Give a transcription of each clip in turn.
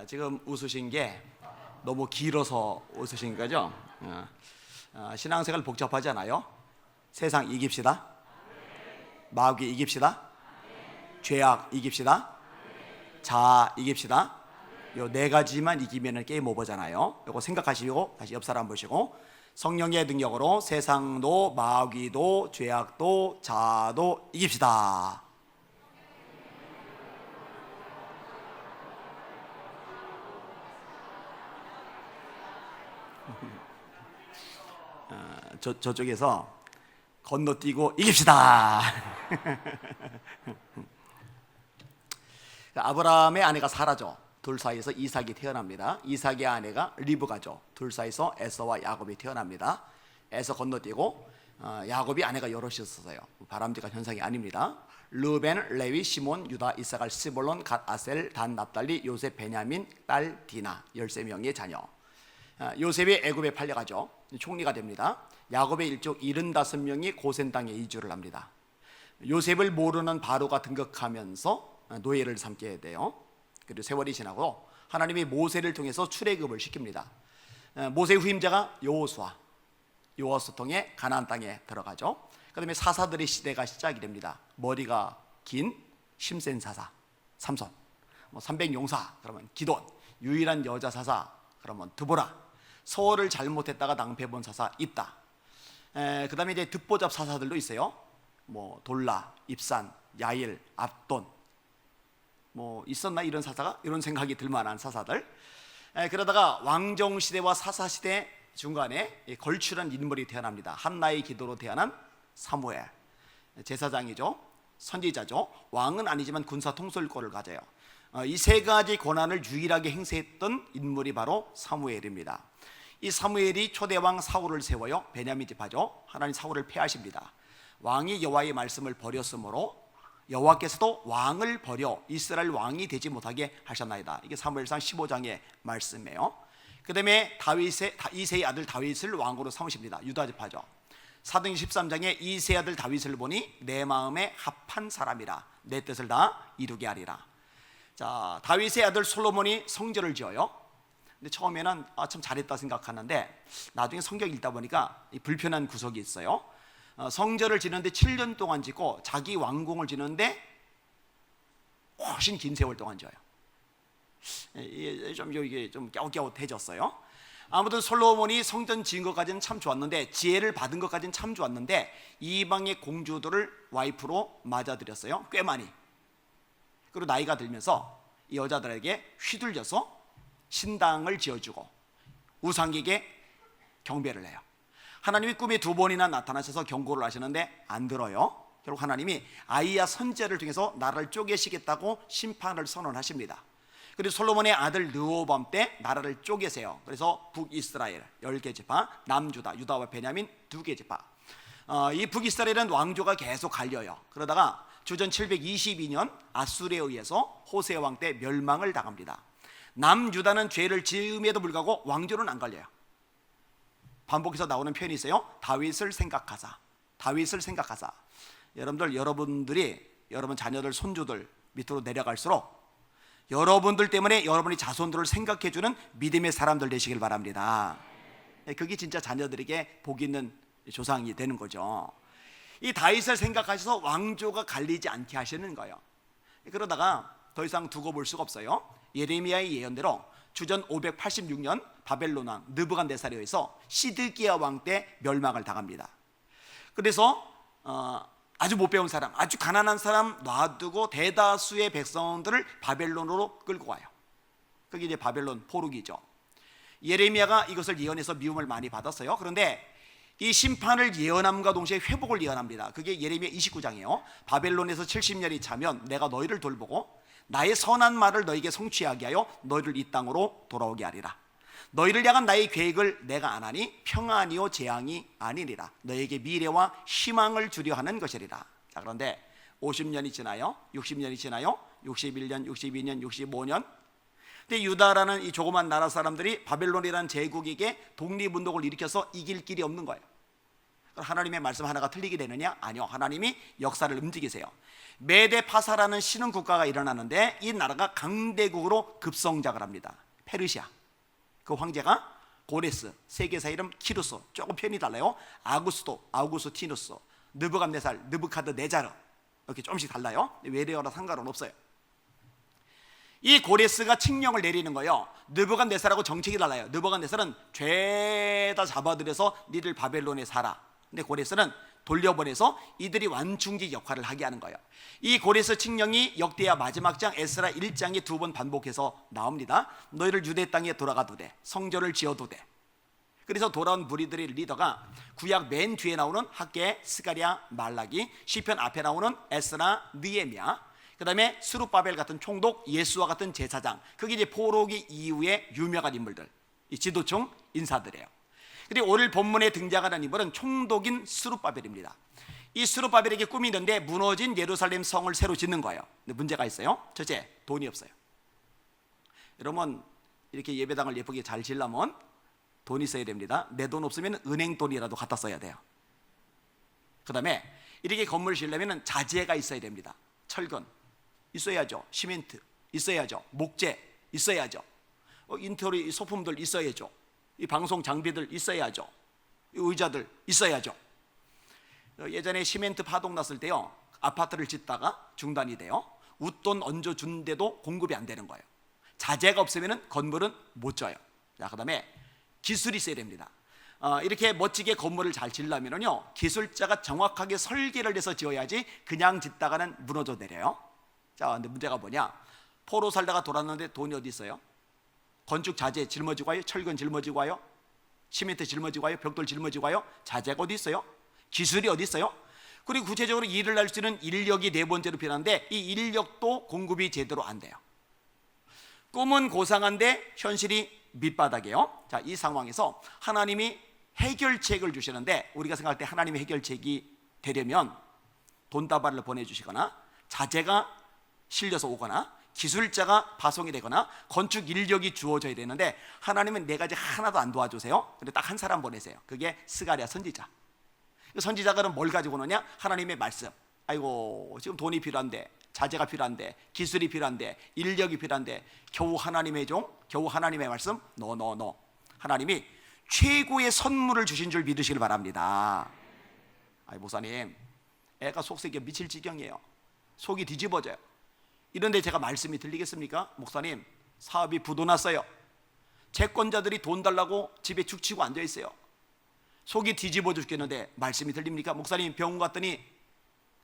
지금 웃으신 게 너무 길어서 웃으신 거죠? 신앙생활 복잡하지 않아요? 세상 이깁시다. 마귀 이깁시다. 죄악 이깁시다. 자아 이깁시다. 요 네 가지만 이기면 게임 오버잖아요. 요거 생각하시고 다시 옆 사람 보시고, 성령의 능력으로 세상도 마귀도 죄악도 자아도 이깁시다. 저쪽에서 건너뛰고 이깁시다. 아브라함의 아내가 사라죠. 둘 사이에서 이삭이 태어납니다. 이삭의 아내가 리브가죠. 둘 사이에서 에서와 야곱이 태어납니다. 에서 건너뛰고 야곱이 아내가 여럿이 있었어요. 바람직한 현상이 아닙니다. 르벤, 레위, 시몬, 유다, 이사갈, 스볼론, 갓, 아셀, 단, 납달리, 요셉, 베냐민, 딸 디나 13명의 자녀. 요셉이 애굽에 팔려가죠. 총리가 됩니다. 야곱의 일족 75명이 고센 땅에 이주를 합니다. 요셉을 모르는 바로가 등극하면서 노예를 삼게 돼요. 그리고 세월이 지나고 하나님이 모세를 통해서 출애굽을 시킵니다. 모세의 후임자가 여호수아 통해 가나안 땅에 들어가죠. 그 다음에 사사들의 시대가 시작이 됩니다. 머리가 긴 힘센 사사 삼손, 300용사 그러면 기돈, 유일한 여자 사사 그러면 드보라, 서원을 잘못했다가 낭패본 사사 입다. 그 다음에 이제 듣보잡 사사들도 있어요. 돌라, 입산, 야일, 압돈, 있었나 이런 사사가? 이런 생각이 들만한 사사들. 그러다가 왕정시대와 사사시대 중간에 걸출한 인물이 태어납니다. 한나의 기도로 태어난 사무엘, 제사장이죠. 선지자죠. 왕은 아니지만 군사 통솔권을 가져요. 이 세 가지 권한을 유일하게 행사했던 인물이 바로 사무엘입니다. 이 사무엘이 초대왕 사울을 세워요. 베냐민 지파죠. 하나님 사울을 패하십니다. 왕이 여호와의 말씀을 버렸으므로 여호와께서도 왕을 버려 이스라엘 왕이 되지 못하게 하셨나이다. 이게 사무엘상 15장의 말씀이에요. 그 다음에 이새의 아들 다윗을 왕으로 삼으십니다. 유다 지파죠. 사도행 13장에 이새의 아들 다윗을 보니 내 마음에 합한 사람이라 내 뜻을 다 이루게 하리라. 자, 다윗의 아들 솔로몬이 성전을 지어요. 근데 처음에는 참 잘했다 생각하는데 나중에 성경 읽다 보니까 불편한 구석이 있어요. 성전을 지는데 7년 동안 짓고 자기 왕궁을 지는데 훨씬 긴 세월 동안 지어요. 이게 좀 갸웃갸웃해졌어요. 아무튼 솔로몬이 성전 지은 것까지는 참 좋았는데, 지혜를 받은 것까지는 참 좋았는데, 이방의 공주들을 와이프로 맞아들였어요. 꽤 많이. 그리고 나이가 들면서 이 여자들에게 휘둘려서 신당을 지어주고 우상에게 경배를 해요. 하나님이 꿈에 2번이나 나타나셔서 경고를 하시는데 안 들어요. 결국 하나님이 아이야 선지자를 통해서 나라를 쪼개시겠다고 심판을 선언하십니다. 그리고 솔로몬의 아들 르호밤 때 나라를 쪼개세요. 그래서 북이스라엘 10개 지파, 남주다, 유다와 베냐민 2개 지파. 이 북이스라엘은 왕조가 계속 갈려요. 그러다가 주전 722년 아수르에 의해서 호세 왕 때 멸망을 당합니다. 남유다는 죄를 지음에도 불구하고 왕조는 안 갈려요. 반복해서 나오는 표현이 있어요. 다윗을 생각하사. 여러분들이 여러분 자녀들, 손주들 밑으로 내려갈수록 여러분들 때문에 여러분의 자손들을 생각해주는 믿음의 사람들 되시길 바랍니다. 그게 진짜 자녀들에게 복 있는 조상이 되는 거죠. 이 다윗을 생각하셔서 왕조가 갈리지 않게 하시는 거예요. 그러다가 더 이상 두고 볼 수가 없어요. 예레미야의 예언대로 주전 586년 바벨론 왕 느부갓네살에 의해서 시드기야 왕 때 멸망을 당합니다. 그래서 아주 못 배운 사람, 아주 가난한 사람 놔두고 대다수의 백성들을 바벨론으로 끌고 와요. 그게 이제 바벨론 포로기죠. 예레미야가 이것을 예언해서 미움을 많이 받았어요. 그런데 이 심판을 예언함과 동시에 회복을 예언합니다. 그게 예레미야 29장이에요. 바벨론에서 70년이 차면 내가 너희를 돌보고 나의 선한 말을 너에게 성취하게 하여 너희를 이 땅으로 돌아오게 하리라. 너희를 향한 나의 계획을 내가 안 하니 평안이요 재앙이 아니니라. 너에게 미래와 희망을 주려 하는 것이리라. 자, 그런데 50년이 지나요. 60년이 지나요. 61년, 62년, 65년. 근데 유다라는 이 조그만 나라 사람들이 바벨론이라는 제국에게 독립운동을 일으켜서 이길 길이 없는 거예요. 하나님의 말씀 하나가 틀리게 되느냐? 아니요. 하나님이 역사를 움직이세요. 메데파사라는 신흥 국가가 일어나는데 이 나라가 강대국으로 급성장을 합니다. 페르시아. 그 황제가 고레스, 세계사 이름 키루스, 조금 편이 달라요. 아구스토, 아우구스티누스, 느부갓네살, 느부카드네자르, 이렇게 조금씩 달라요. 외래어라 상관은 없어요. 이 고레스가 칙령을 내리는 거예요. 느부갓네살하고 정책이 달라요. 느부갓네살은 죄다 잡아들여서 니들 바벨론에 살아. 근데 고레스는 돌려보내서 이들이 완충직 역할을 하게 하는 거예요. 이 고레스 칙령이 역대하 마지막 장 에스라 1장에 2번 반복해서 나옵니다. 너희를 유대 땅에 돌아가도 돼, 성전을 지어도 돼. 그래서 돌아온 무리들의 리더가 구약 맨 뒤에 나오는 학개, 스가랴, 말라기, 시편 앞에 나오는 에스라, 느헤미야, 그 다음에 스룹바벨 같은 총독, 예수와 같은 제사장. 그게 이제 포로기 이후에 유명한 인물들, 이 지도층 인사들이에요. 그리고 오늘 본문에 등장하는 인물은 총독인 스룹바벨입니다. 이 스룹바벨에게 꿈이 있는데 무너진 예루살렘 성을 새로 짓는 거예요. 근데 문제가 있어요. 첫째, 돈이 없어요. 여러분, 이렇게 예배당을 예쁘게 잘 지으려면 돈이 있어야 됩니다. 내 돈 없으면 은행 돈이라도 갖다 써야 돼요. 그 다음에 이렇게 건물을 지으려면 자재가 있어야 됩니다. 철근 있어야죠. 시멘트 있어야죠. 목재 있어야죠. 인테리어 소품들 있어야죠. 이 방송 장비들 있어야죠. 이 의자들 있어야죠. 예전에 시멘트 파동 났을 때요, 아파트를 짓다가 중단이 돼요. 웃돈 얹어준데도 공급이 안 되는 거예요. 자재가 없으면 건물은 못 져요. 자, 그 다음에 기술이 있어야 됩니다. 이렇게 멋지게 건물을 잘 지으려면요, 기술자가 정확하게 설계를 해서 지어야지 그냥 짓다가는 무너져 내려요. 자, 근데 문제가 뭐냐? 포로 살다가 돌았는데 돈이 어디 있어요? 건축 자재 짊어지고 와요? 철근 짊어지고 와요? 시멘트 짊어지고 와요? 벽돌 짊어지고 와요? 자재가 어디 있어요? 기술이 어디 있어요? 그리고 구체적으로 일을 할 수 있는 인력이 네 번째로 필요한데 이 인력도 공급이 제대로 안 돼요. 꿈은 고상한데 현실이 밑바닥이에요. 자, 이 상황에서 하나님이 해결책을 주시는데, 우리가 생각할 때 하나님의 해결책이 되려면 돈다발을 보내주시거나 자재가 실려서 오거나 기술자가 파송이 되거나 건축 인력이 주어져야 되는데, 하나님은 네 가지 하나도 안 도와주세요. 근데 딱 한 사람 보내세요. 그게 스가랴 선지자. 그 선지자가 뭘 가지고 오느냐? 하나님의 말씀. 아이고, 지금 돈이 필요한데, 자재가 필요한데, 기술이 필요한데, 인력이 필요한데, 겨우 하나님의 종, 겨우 하나님의 말씀? 노. 하나님이 최고의 선물을 주신 줄 믿으시길 바랍니다. 아이, 목사님, 애가 속색이 미칠 지경이에요. 속이 뒤집어져요. 이런데 제가 말씀이 들리겠습니까? 목사님, 사업이 부도났어요. 채권자들이 돈 달라고 집에 죽치고 앉아있어요. 속이 뒤집어져 죽겠는데 말씀이 들립니까? 목사님, 병원 갔더니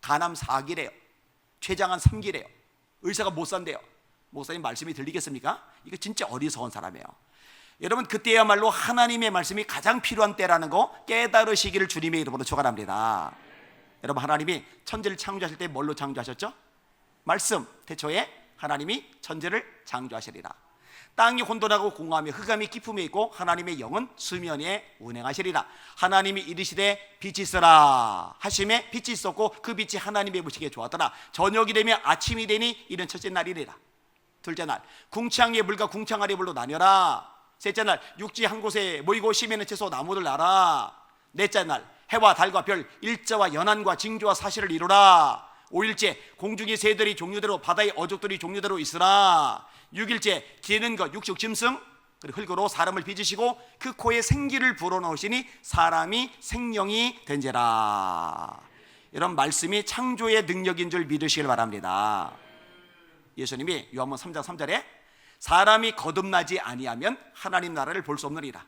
간암 4기래요. 췌장암 3기래요. 의사가 못 산대요. 목사님, 말씀이 들리겠습니까? 이거 진짜 어리석은 사람이에요. 여러분, 그때야말로 하나님의 말씀이 가장 필요한 때라는 거 깨달으시기를 주님의 이름으로 축원합니다. 여러분, 하나님이 천지를 창조하실 때 뭘로 창조하셨죠? 말씀. 태초에 하나님이 천지를 창조하시리라. 땅이 혼돈하고 공허하며 흑암이 깊음에 있고 하나님의 영은 수면에 운행하시리라. 하나님이 이르시되 빛이 있으라 하심에 빛이 있었고 그 빛이 하나님의 보시기에 좋았더라. 저녁이 되면 아침이 되니 이는 첫째 날이리라. 둘째 날, 궁창의 물과 궁창아래 물로 나뉘어라. 셋째 날, 육지 한 곳에 모이고 심에는 채소 나무들 나라. 넷째 날, 해와 달과 별, 일자와 연한과 징조와 사실을 이루라. 5일째, 공중의 새들이 종류대로 바다의 어족들이 종류대로 있으라. 6일째, 기는 것 육축 짐승 그리고 흙으로 사람을 빚으시고 그 코에 생기를 불어넣으시니 사람이 생명이 된지라. 이런 말씀이 창조의 능력인 줄 믿으시길 바랍니다. 예수님이 요한복음 3장 3절에 사람이 거듭나지 아니하면 하나님 나라를 볼 수 없느니라.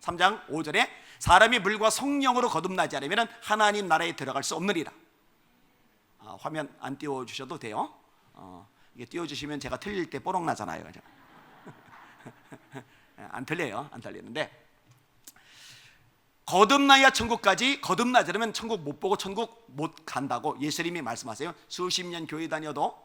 3장 5절에 사람이 물과 성령으로 거듭나지 않으면 하나님 나라에 들어갈 수 없느니라. 화면 안 띄워주셔도 돼요. 이게 띄워주시면 제가 틀릴 때 뽀록 나잖아요. 안 틀려요. 안 틀리는데, 거듭나야 천국까지, 거듭나지 않으면 천국 못 보고 천국 못 간다고 예수님이 말씀하세요. 수십 년 교회 다녀도,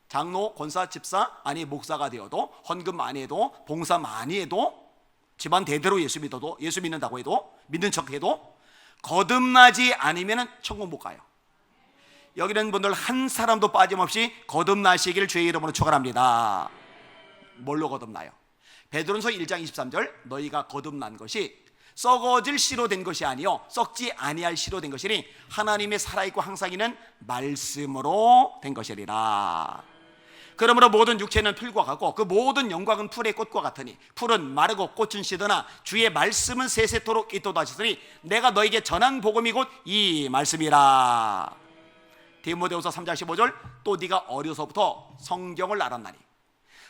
장로, 권사, 집사, 아니 목사가 되어도, 헌금 많이 해도, 봉사 많이 해도, 집안 대대로 예수 믿어도, 예수 믿는다고 해도, 믿는 척 해도 거듭나지 않으면 천국 못 가요. 여기 있는 분들 한 사람도 빠짐없이 거듭나시기를 주의 이름으로 축원합니다. 뭘로 거듭나요? 베드로전서 1장 23절, 너희가 거듭난 것이 썩어질 씨로 된 것이 아니요 썩지 아니할 씨로 된 것이니 하나님의 살아있고 항상 있는 말씀으로 된 것이리라. 그러므로 모든 육체는 풀과 같고 그 모든 영광은 풀의 꽃과 같으니 풀은 마르고 꽃은 시드나 주의 말씀은 세세토록 있도다 하시더니 내가 너에게 전한 복음이 곧 이 말씀이라. 디모데후서 3장 15절 또 네가 어려서부터 성경을 알았나니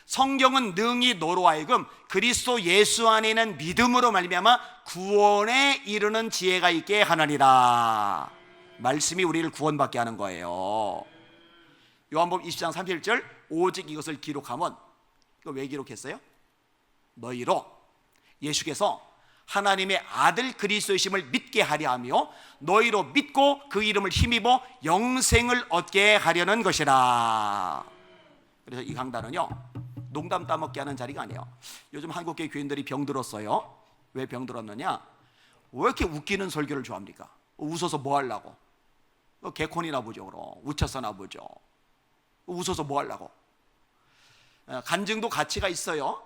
성경은 능히 너로 하여금 그리스도 예수 안에 있는 믿음으로 말미암아 구원에 이르는 지혜가 있게 하느니라. 말씀이 우리를 구원받게 하는 거예요. 요한복음 20장 31절 오직 이것을 기록하면 이거 왜 기록했어요? 너희로 예수께서 하나님의 아들 그리스도이심을 믿게 하려 하며 너희로 믿고 그 이름을 힘입어 영생을 얻게 하려는 것이라. 그래서 이 강단은요 농담 따먹게 하는 자리가 아니에요. 요즘 한국교회 교인들이 병들었어요. 왜 병들었느냐? 왜 이렇게 웃기는 설교를 좋아합니까? 웃어서 뭐 하려고? 개콘이나 보죠. 그럼 웃혀서나 보죠. 웃어서 뭐 하려고? 간증도 가치가 있어요.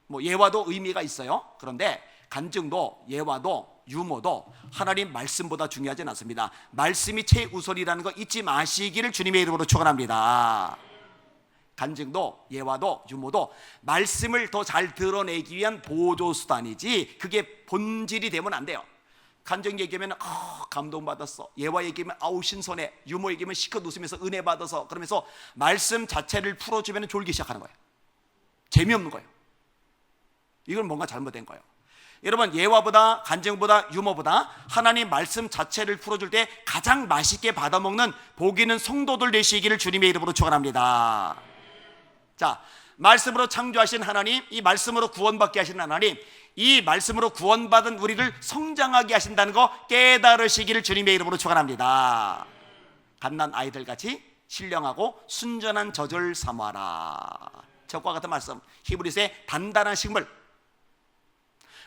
뭐 예화도 의미가 있어요. 그런데 간증도 예화도 유머도 하나님 말씀보다 중요하지 않습니다. 말씀이 최우선이라는 거 잊지 마시기를 주님의 이름으로 축원합니다. 간증도 예화도 유머도 말씀을 더 잘 드러내기 위한 보조수단이지 그게 본질이 되면 안 돼요. 간증 얘기하면 감동받았어, 예화 얘기하면 아우 신선해, 유머 얘기하면 시컷 웃으면서 은혜 받아서 그러면서 말씀 자체를 풀어주면 졸기 시작하는 거예요. 재미없는 거예요. 이건 뭔가 잘못된 거예요. 여러분 예화보다 간증보다 유머보다 하나님 말씀 자체를 풀어줄 때 가장 맛있게 받아먹는 복 있는 성도들 되시기를 주님의 이름으로 축원합니다. 자, 말씀으로 창조하신 하나님, 이 말씀으로 구원받게 하신 하나님, 이 말씀으로 구원받은 우리를 성장하게 하신다는 거 깨달으시기를 주님의 이름으로 축원합니다. 갓난 아이들 같이 신령하고 순전한 젖을 삼아라. 적과 같은 말씀, 히브리서의 단단한 식물.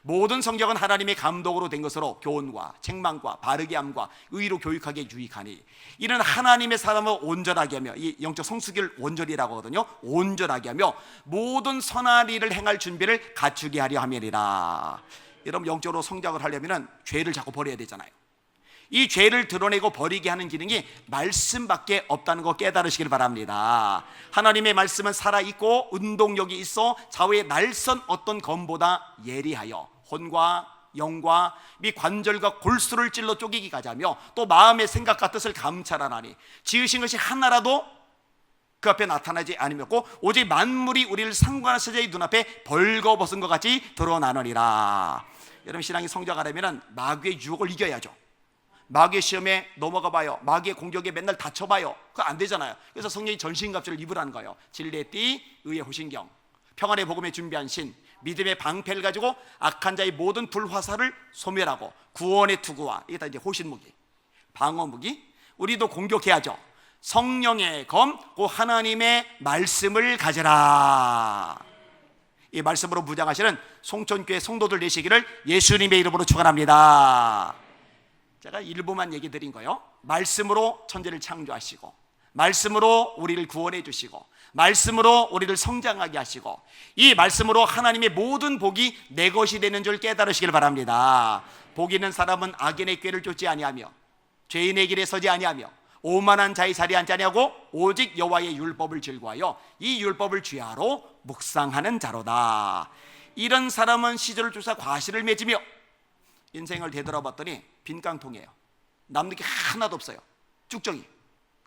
모든 성경은 하나님의 감독으로 된 것으로 교훈과 책망과 바르게 함과 의로 교육하기에 유익하니 이는 하나님의 사람을 온전하게 하며, 이 영적 성숙을 온전이라고 하거든요. 온전하게 하며 모든 선한 일을 행할 준비를 갖추게 하려 함이니라. 여러분 영적으로 성장을 하려면 죄를 자꾸 버려야 되잖아요. 이 죄를 드러내고 버리게 하는 기능이 말씀밖에 없다는 거 깨달으시길 바랍니다. 하나님의 말씀은 살아있고 운동력이 있어 좌우의 날선 어떤 검보다 예리하여 혼과 영과 및 관절과 골수를 찔러 쪼개기까지 하며 또 마음의 생각과 뜻을 감찰하나니 지으신 것이 하나라도 그 앞에 나타나지 아니었고 오직 만물이 우리를 상관하시자 눈앞에 벌거벗은 것 같이 드러나느니라. 여러분 신앙이 성장하려면 마귀의 유혹을 이겨야죠. 마귀의 시험에 넘어가 봐요. 마귀의 공격에 맨날 다쳐봐요. 그거 안 되잖아요. 그래서 성령이 전신갑주를 입으라는 거예요. 진리의 띠, 의의 호신경, 평안의 복음에 준비한 신, 믿음의 방패를 가지고 악한 자의 모든 불화살을 소멸하고 구원의 투구와, 이게 다 이제 호신무기, 방어무기. 우리도 공격해야죠. 성령의 검, 그 하나님의 말씀을 가져라. 이 말씀으로 무장하시는 송천교회 성도들 되시기를 예수님의 이름으로 축원합니다. 제가 일부만 얘기 드린 거예요. 말씀으로 천지를 창조하시고 말씀으로 우리를 구원해 주시고 말씀으로 우리를 성장하게 하시고 이 말씀으로 하나님의 모든 복이 내 것이 되는 줄 깨달으시길 바랍니다. 복 있는 사람은 악인의 꾀를 쫓지 아니하며 죄인의 길에 서지 아니하며 오만한 자의 자리에 앉지 아니하고 오직 여호와의 율법을 즐거워하여 이 율법을 주야로 묵상하는 자로다. 이런 사람은 시절을 쫓아 과실을 맺으며 인생을 되돌아봤더니 빈깡통이에요. 남는 게 하나도 없어요. 쭉정이.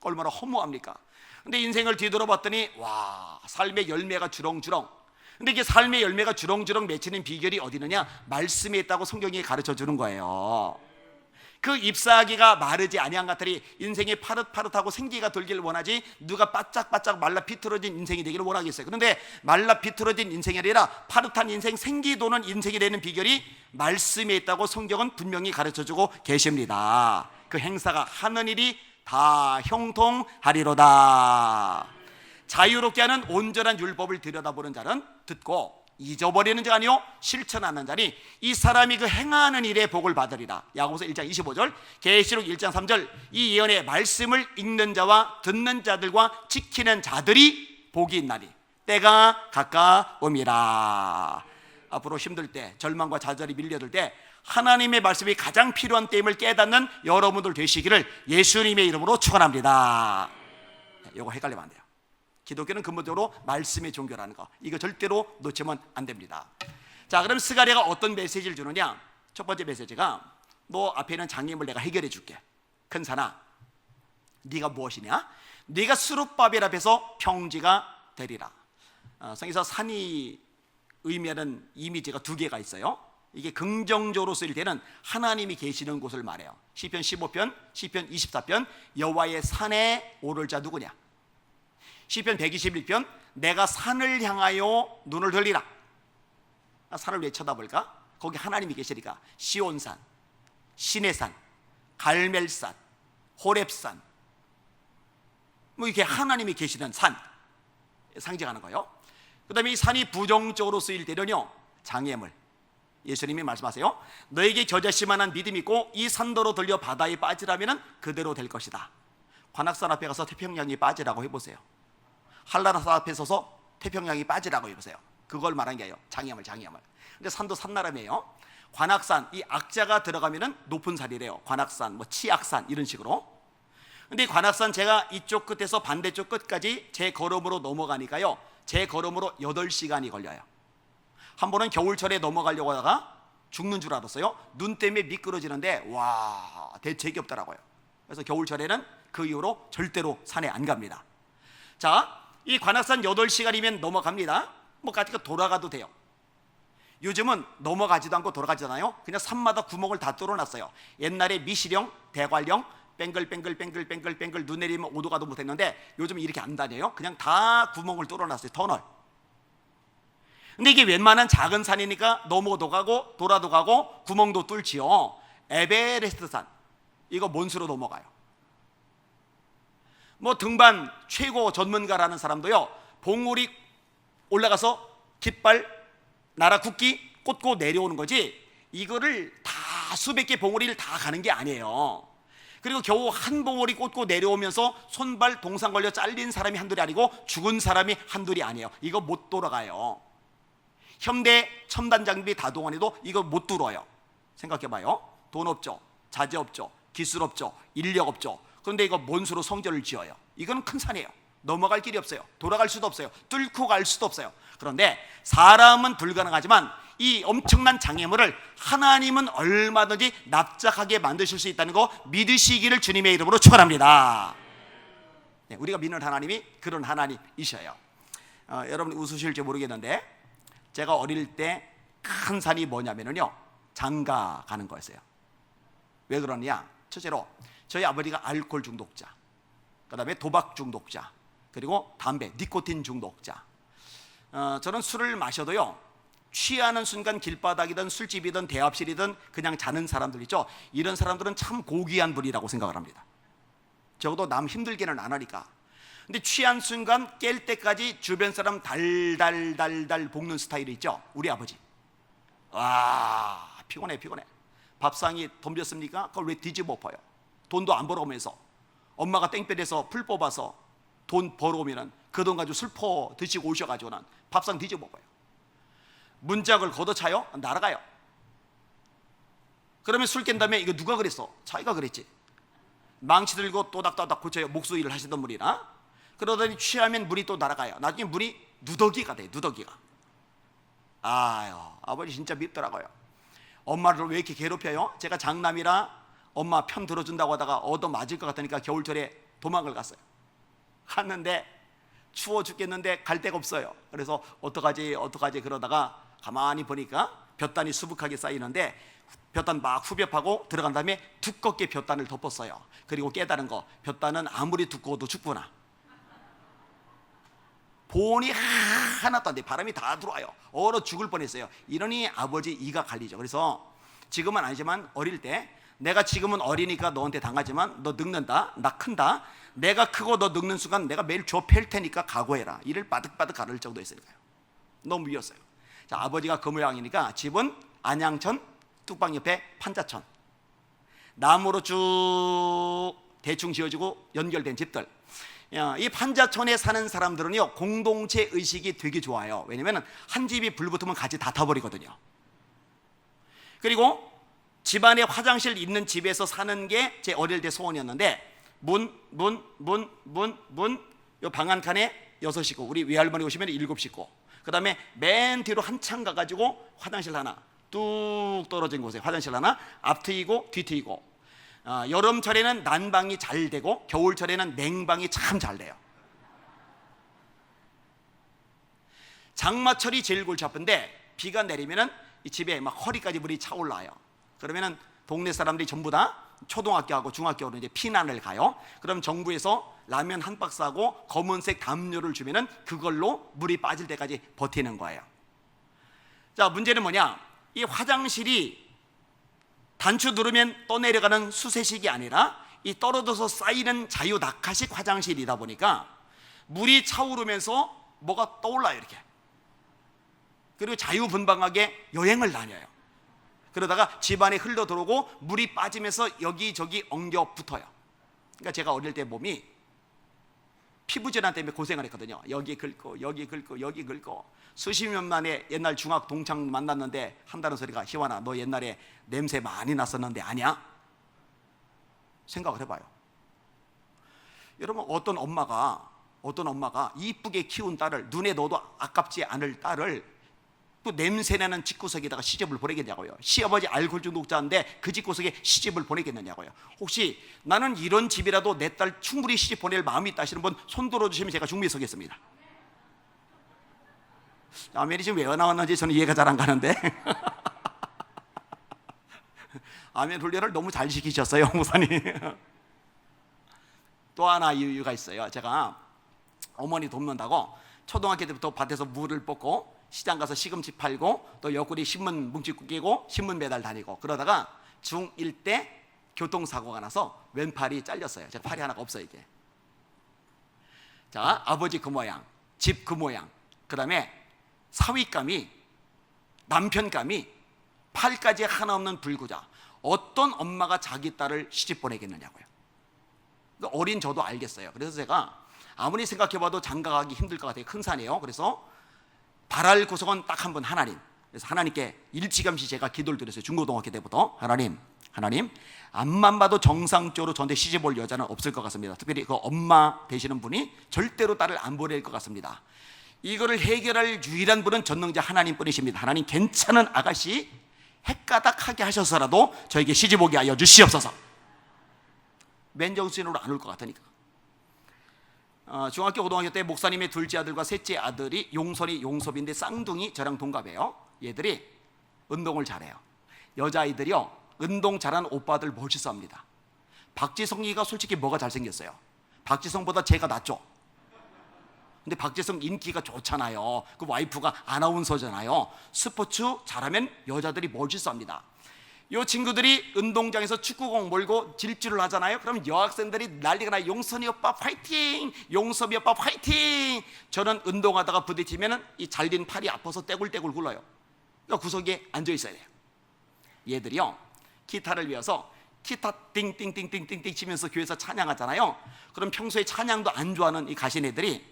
얼마나 허무합니까? 근데 인생을 뒤돌아봤더니 와, 삶의 열매가 주렁주렁. 근데 이게 삶의 열매가 주렁주렁 맺히는 비결이 어디 있느냐? 말씀에 있다고 성경이 가르쳐 주는 거예요. 그 잎사귀가 마르지 아니한 것들이 인생이 파릇파릇하고 생기가 돌기를 원하지 누가 바짝바짝 말라 비틀어진 인생이 되기를 원하겠어요. 그런데 말라 비틀어진 인생이 아니라 파릇한 인생, 생기 도는 인생이 되는 비결이 말씀에 있다고 성경은 분명히 가르쳐주고 계십니다. 그 행사가 하는 일이 다 형통하리로다. 자유롭게 하는 온전한 율법을 들여다보는 자는 듣고 잊어버리는 자가 아니요 실천하는 자니 이 사람이 그 행하는 일에 복을 받으리라. 야고보서 1장 25절, 계시록 1장 3절. 이 예언의 말씀을 읽는 자와 듣는 자들과 지키는 자들이 복이 있나니 때가 가까움이라. 앞으로 힘들 때, 절망과 좌절이 밀려들 때 하나님의 말씀이 가장 필요한 때임을 깨닫는 여러분들 되시기를 예수님의 이름으로 축원합니다. 이거 헷갈리면 안 돼요. 기독교는 근본적으로 말씀의 종교라는 거, 이거 절대로 놓치면 안 됩니다. 자, 그럼 스가랴가 어떤 메시지를 주느냐? 첫 번째 메시지가 너 앞에 있는 장애물을 내가 해결해 줄게. 큰 산아, 네가 무엇이냐? 네가 스룹바벨 앞에서 평지가 되리라. 성경에서 산이 의미하는 이미지가 두 개가 있어요. 이게 긍정적으로 쓰일 때는 하나님이 계시는 곳을 말해요. 시편 15편, 시편 24편, 여호와의 산에 오를 자 누구냐? 시편 121편, 내가 산을 향하여 눈을 돌리라. 산을 왜 쳐다볼까? 거기 하나님이 계시니까. 시온산, 시내산, 갈멜산, 호렙산, 뭐 이렇게 하나님이 계시는 산 상징하는 거예요. 그 다음에 이 산이 부정적으로 쓰일 때는요, 장애물. 예수님이 말씀하세요. 너에게 겨자씨만한 믿음이 있고 이 산도로 들려 바다에 빠지라면 그대로 될 것이다. 관악산 앞에 가서 태평양이 빠지라고 해보세요. 한라산 앞에 서서 태평양이 빠지라고 해보세요. 그걸 말한 게예요. 장애물. 근데 산도 산나라며요. 관악산, 이 악자가 들어가면은 높은 산이래요. 관악산, 뭐 치악산 이런 식으로. 근데 이 관악산 제가 이쪽 끝에서 반대쪽 끝까지 제 걸음으로 넘어가니까요, 제 걸음으로 8시간이 걸려요. 한 번은 겨울철에 넘어가려고 하다가 죽는 줄 알았어요. 눈 때문에 미끄러지는데 와, 대책이 없더라고요. 그래서 겨울철에는 그 이후로 절대로 산에 안 갑니다. 자, 이 관악산 8시간이면 넘어갑니다. 뭐 가지고 돌아가도 돼요. 요즘은 넘어가지도 않고 돌아가지잖아요. 그냥 산마다 구멍을 다 뚫어놨어요. 옛날에 미시령, 대관령, 뱅글뱅글 눈 내리면 오도 가도 못했는데 요즘 이렇게 안 다녀요. 그냥 다 구멍을 뚫어놨어요. 터널. 근데 이게 웬만한 작은 산이니까 넘어도 가고 돌아도 가고 구멍도 뚫지요. 에베레스트산, 이거 뭔수로 넘어가요. 뭐 등반 최고 전문가라는 사람도요, 봉우리 올라가서 깃발 나라 국기 꽂고 내려오는 거지, 이거를 다 수백 개 봉우리를 다 가는 게 아니에요. 그리고 겨우 한 봉우리 꽂고 내려오면서 손발 동상 걸려 잘린 사람이 한둘이 아니고 죽은 사람이 한둘이 아니에요. 이거 못 돌아가요. 현대 첨단 장비 다 동원해도 이거 못 뚫어요. 생각해봐요. 돈 없죠, 자재 없죠, 기술 없죠, 인력 없죠. 그런데 이거 뭔수로 성전을 지어요. 이건 큰 산이에요. 넘어갈 길이 없어요. 돌아갈 수도 없어요. 뚫고 갈 수도 없어요. 그런데 사람은 불가능하지만 이 엄청난 장애물을 하나님은 얼마든지 납작하게 만드실 수 있다는 거 믿으시기를 주님의 이름으로 축원합니다. 네, 우리가 믿는 하나님이 그런 하나님이셔요. 여러분 웃으실지 모르겠는데 제가 어릴 때 큰 산이 뭐냐면요, 장가 가는 거였어요. 왜 그러냐? 첫째로 저희 아버지가 알코올 중독자, 그 다음에 도박 중독자, 그리고 담배, 니코틴 중독자. 저는 술을 마셔도요, 취하는 순간 길바닥이든 술집이든 대합실이든 그냥 자는 사람들 있죠. 이런 사람들은 참 고귀한 분이라고 생각을 합니다. 적어도 남 힘들게는 안 하니까. 근데 취한 순간 깰 때까지 주변 사람 달달달달 볶는 스타일이 있죠. 우리 아버지. 와, 피곤해. 밥상이 덤볐습니까? 그걸 왜 뒤집어 엎어요? 돈도 안 벌어오면서 엄마가 땡볕에서 풀 뽑아서 돈 벌어오면은 그 돈 가지고 술 퍼 드시고 오셔가지고는 밥상 뒤집어 엎어요. 문짝을 걷어차요? 날아가요. 그러면 술 깬 다음에 이거 누가 그랬어? 자기가 그랬지. 망치 들고 또닥또닥 고쳐요. 목수일을 하시던 분이나. 그러더니 취하면 물이 또 날아가요. 나중에 물이 누더기가 돼. 누더기가. 아유, 아버지 진짜 밉더라고요. 엄마를 왜 이렇게 괴롭혀요? 제가 장남이라 엄마 편 들어준다고 하다가 얻어 맞을 것 같으니까 겨울철에 도망을 갔어요. 갔는데 추워 죽겠는데 갈 데가 없어요. 그래서 어떡하지 그러다가 가만히 보니까 볕단이 수북하게 쌓이는데 볕단 막 후벼파고 들어간 다음에 두껍게 볕단을 덮었어요. 그리고 깨달은 거, 볕단은 아무리 두꺼워도 춥구나. 보온이 하나도 안 돼. 바람이 다 들어와요. 얼어 죽을 뻔했어요. 이러니 아버지 이가 갈리죠. 그래서 지금은 아니지만 어릴 때 내가 지금은 어리니까 너한테 당하지만 너 늙는다, 나 큰다, 내가 크고 너 늙는 순간 내가 매일 좁힐 테니까 각오해라. 이를 바득바득 가를 정도였으니까요. 너무 미웠어요. 자, 아버지가 그 모양이니까 집은 안양천 뚝방 옆에 판자천, 나무로 쭉 대충 지어지고 연결된 집들. 이 판자촌에 사는 사람들은요, 공동체 의식이 되게 좋아요. 왜냐면 한 집이 불 붙으면 같이 다 타버리거든요. 그리고 집안에 화장실 있는 집에서 사는 게 제 어릴 때 소원이었는데, 요 방 한 칸에 6식구, 우리 외할머니 오시면 7식구, 그 다음에 맨 뒤로 한참 가가지고 화장실 하나, 뚝 떨어진 곳에 화장실 하나, 앞트이고 뒤트이고, 여름철에는 난방이 잘 되고 겨울철에는 냉방이 참 잘 돼요. 장마철이 제일 골치 아픈데, 비가 내리면은 이 집에 막 허리까지 물이 차올라요. 그러면은 동네 사람들이 전부 다 초등학교하고 중학교로 이제 피난을 가요. 그럼 정부에서 라면 한 박스하고 검은색 담요를 주면은 그걸로 물이 빠질 때까지 버티는 거예요. 자, 문제는 뭐냐? 이 화장실이 단추 누르면 떠내려가는 수세식이 아니라 이 떨어져서 쌓이는 자유낙하식 화장실이다 보니까 물이 차오르면서 뭐가 떠올라요, 이렇게. 그리고 자유분방하게 여행을 다녀요. 그러다가 집안에 흘러 들어오고 물이 빠지면서 여기저기 엉겨 붙어요. 그러니까 제가 어릴 때 몸이 피부질환 때문에 고생을 했거든요. 여기 긁고 여기 긁고 여기 긁고. 수십 년 만에 옛날 중학 동창 만났는데 한다는 소리가, 희환아 너 옛날에 냄새 많이 났었는데 아냐? 생각을 해봐요. 여러분, 어떤 엄마가 이쁘게 키운 딸을, 눈에 넣어도 아깝지 않을 딸을 또 냄새나는 집구석에다가 시집을 보내겠냐고요. 시아버지 알코올 중독자인데 그 집구석에 시집을 보내겠느냐고요. 혹시 나는 이런 집이라도 내 딸 충분히 시집 보낼 마음이 있다 하시는 분 손 들어주시면 제가 준비해 서겠습니다. 아멘이 지금 왜 나왔는지 저는 이해가 잘 안 가는데 아멘 훈련을 너무 잘 시키셨어요, 목사님. 또 하나 이유가 있어요. 제가 어머니 돕는다고 초등학교 때부터 밭에서 물을 뽑고 시장 가서 시금치 팔고 또 옆구리 신문 뭉치 끼고 신문 배달 다니고, 그러다가 중1 때 교통사고가 나서 왼팔이 잘렸어요. 제가 팔이 하나가 없어요, 이게. 자, 아버지 그 모양, 집 그 모양, 그 다음에 사위감이, 남편감이, 팔까지 하나 없는 불구자. 어떤 엄마가 자기 딸을 시집 보내겠느냐고요. 어린 저도 알겠어요. 그래서 제가 아무리 생각해봐도 장가가기 힘들 것 같아요. 큰 산이에요. 그래서 바랄 구석은 딱 한 번, 하나님. 그래서 하나님께 일찌감치 제가 기도를 드렸어요. 중고등학교 때부터. 하나님, 앞만 봐도 정상적으로 저한테 시집 올 여자는 없을 것 같습니다. 특별히 그 엄마 되시는 분이 절대로 딸을 안 보낼 것 같습니다. 이거를 해결할 유일한 분은 전능자 하나님 뿐이십니다. 하나님, 괜찮은 아가씨 헷가닥하게 하셔서라도 저에게 시집 오게 하여 주시옵소서. 맨정신으로 안 올 것 같으니까. 중학교 고등학교 때 목사님의 둘째 아들과 셋째 아들이 용선이 용섭인데 쌍둥이, 저랑 동갑이에요. 얘들이 운동을 잘해요. 여자아이들이요, 운동 잘하는 오빠들 멋있어합니다. 박지성이가 솔직히 뭐가 잘생겼어요? 박지성보다 제가 낫죠. 근데 박지성 인기가 좋잖아요. 그 와이프가 아나운서잖아요. 스포츠 잘하면 여자들이 멋있어합니다. 이 친구들이 운동장에서 축구공 몰고 질주를 하잖아요. 그럼 여학생들이 난리가 나요. 용선이 오빠 파이팅! 용섭이 오빠 파이팅! 저는 운동하다가 부딪히면 이 잘린 팔이 아파서 떼굴떼굴 굴러요. 그러니까 구석에 앉아 있어야 돼요. 얘들이요, 기타를 배워서 기타 띵띵띵띵띵띵 치면서 교회에서 찬양하잖아요. 그럼 평소에 찬양도 안 좋아하는 이 가신 애들이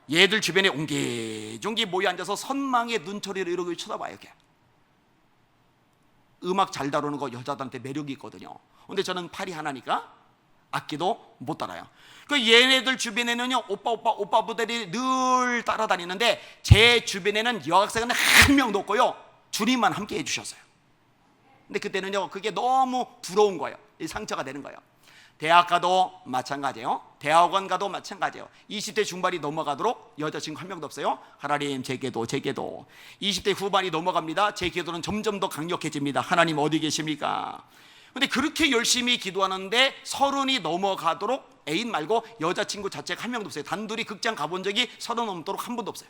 얘들 주변에 옹기종기 모여 앉아서 선망의 눈초리를 이러고 쳐다봐요. 이렇게. 음악 잘 다루는 거 여자들한테 매력이 있거든요. 근데 저는 팔이 하나니까 악기도 못 따라요. 그 얘네들 주변에는요, 오빠부들이 늘 따라다니는데 제 주변에는 여학생은 한 명도 없고요, 주님만 함께 해주셨어요. 근데 그때는요, 그게 너무 부러운 거예요. 이 상처가 되는 거예요. 대학 가도 마찬가지예요. 대학원 가도 마찬가지예요. 20대 중반이 넘어가도록 여자친구 한 명도 없어요. 하나님, 제 기도. 20대 후반이 넘어갑니다. 제 기도는 점점 더 강력해집니다. 하나님 어디 계십니까? 근데 그렇게 열심히 기도하는데 30이 넘어가도록 애인 말고 여자친구 자체가 한 명도 없어요. 단둘이 극장 가본 적이 30 넘도록 한 번도 없어요.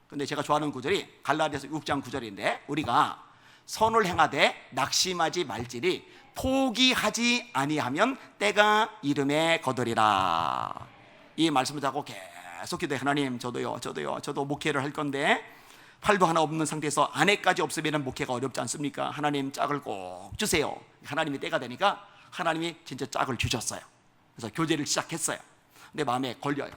근데 제가 좋아하는 구절이 갈라디아서 6장 9절인데, 우리가 선을 행하되 낙심하지 말지니 포기하지 아니하면 때가 이름에 거두리라. 이 말씀을 하고 계속 기도해. 하나님, 저도 목회를 할 건데 팔도 하나 없는 상태에서 아내까지 없으면 목회가 어렵지 않습니까? 하나님, 짝을 꼭 주세요. 하나님이 때가 되니까 하나님이 진짜 짝을 주셨어요. 그래서 교제를 시작했어요. 내 마음에 걸려요.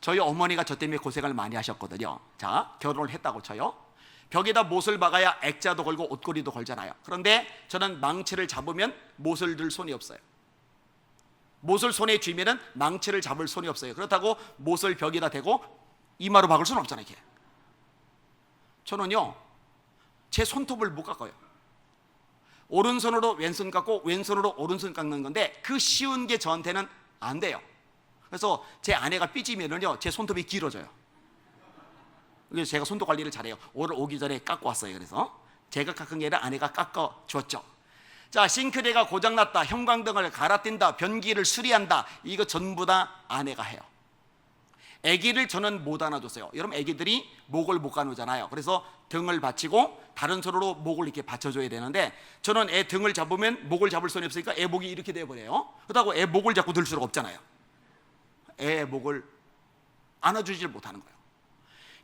저희 어머니가 저 때문에 고생을 많이 하셨거든요. 자, 결혼을 했다고 쳐요. 벽에다 못을 박아야 액자도 걸고 옷걸이도 걸잖아요. 그런데 저는 망치를 잡으면 못을 들 손이 없어요. 못을 손에 쥐면은 망치를 잡을 손이 없어요. 그렇다고 못을 벽에다 대고 이마로 박을 수는 없잖아요. 이렇게. 저는요, 제 손톱을 못 깎아요. 오른손으로 왼손 깎고 왼손으로 오른손 깎는 건데 그 쉬운 게 저한테는 안 돼요. 그래서 제 아내가 삐지면은요, 제 손톱이 길어져요. 그래서 제가 손톱 관리를 잘해요. 오늘 오기 전에 깎고 왔어요. 그래서 제가 깎은 게 아니라 아내가 깎아 줬죠. 자, 싱크대가 고장났다, 형광등을 갈아뛴다, 변기를 수리한다, 이거 전부 다 아내가 해요. 아기를 저는 못 안아줬어요. 여러분, 아기들이 목을 못 가누잖아요. 그래서 등을 받치고 다른 손으로 목을 이렇게 받쳐줘야 되는데 저는 애 등을 잡으면 목을 잡을 손이 없으니까 애 목이 이렇게 돼버려요. 그렇다고 애 목을 잡고 들 수가 없잖아요. 애 목을 안아주질 못하는 거예요.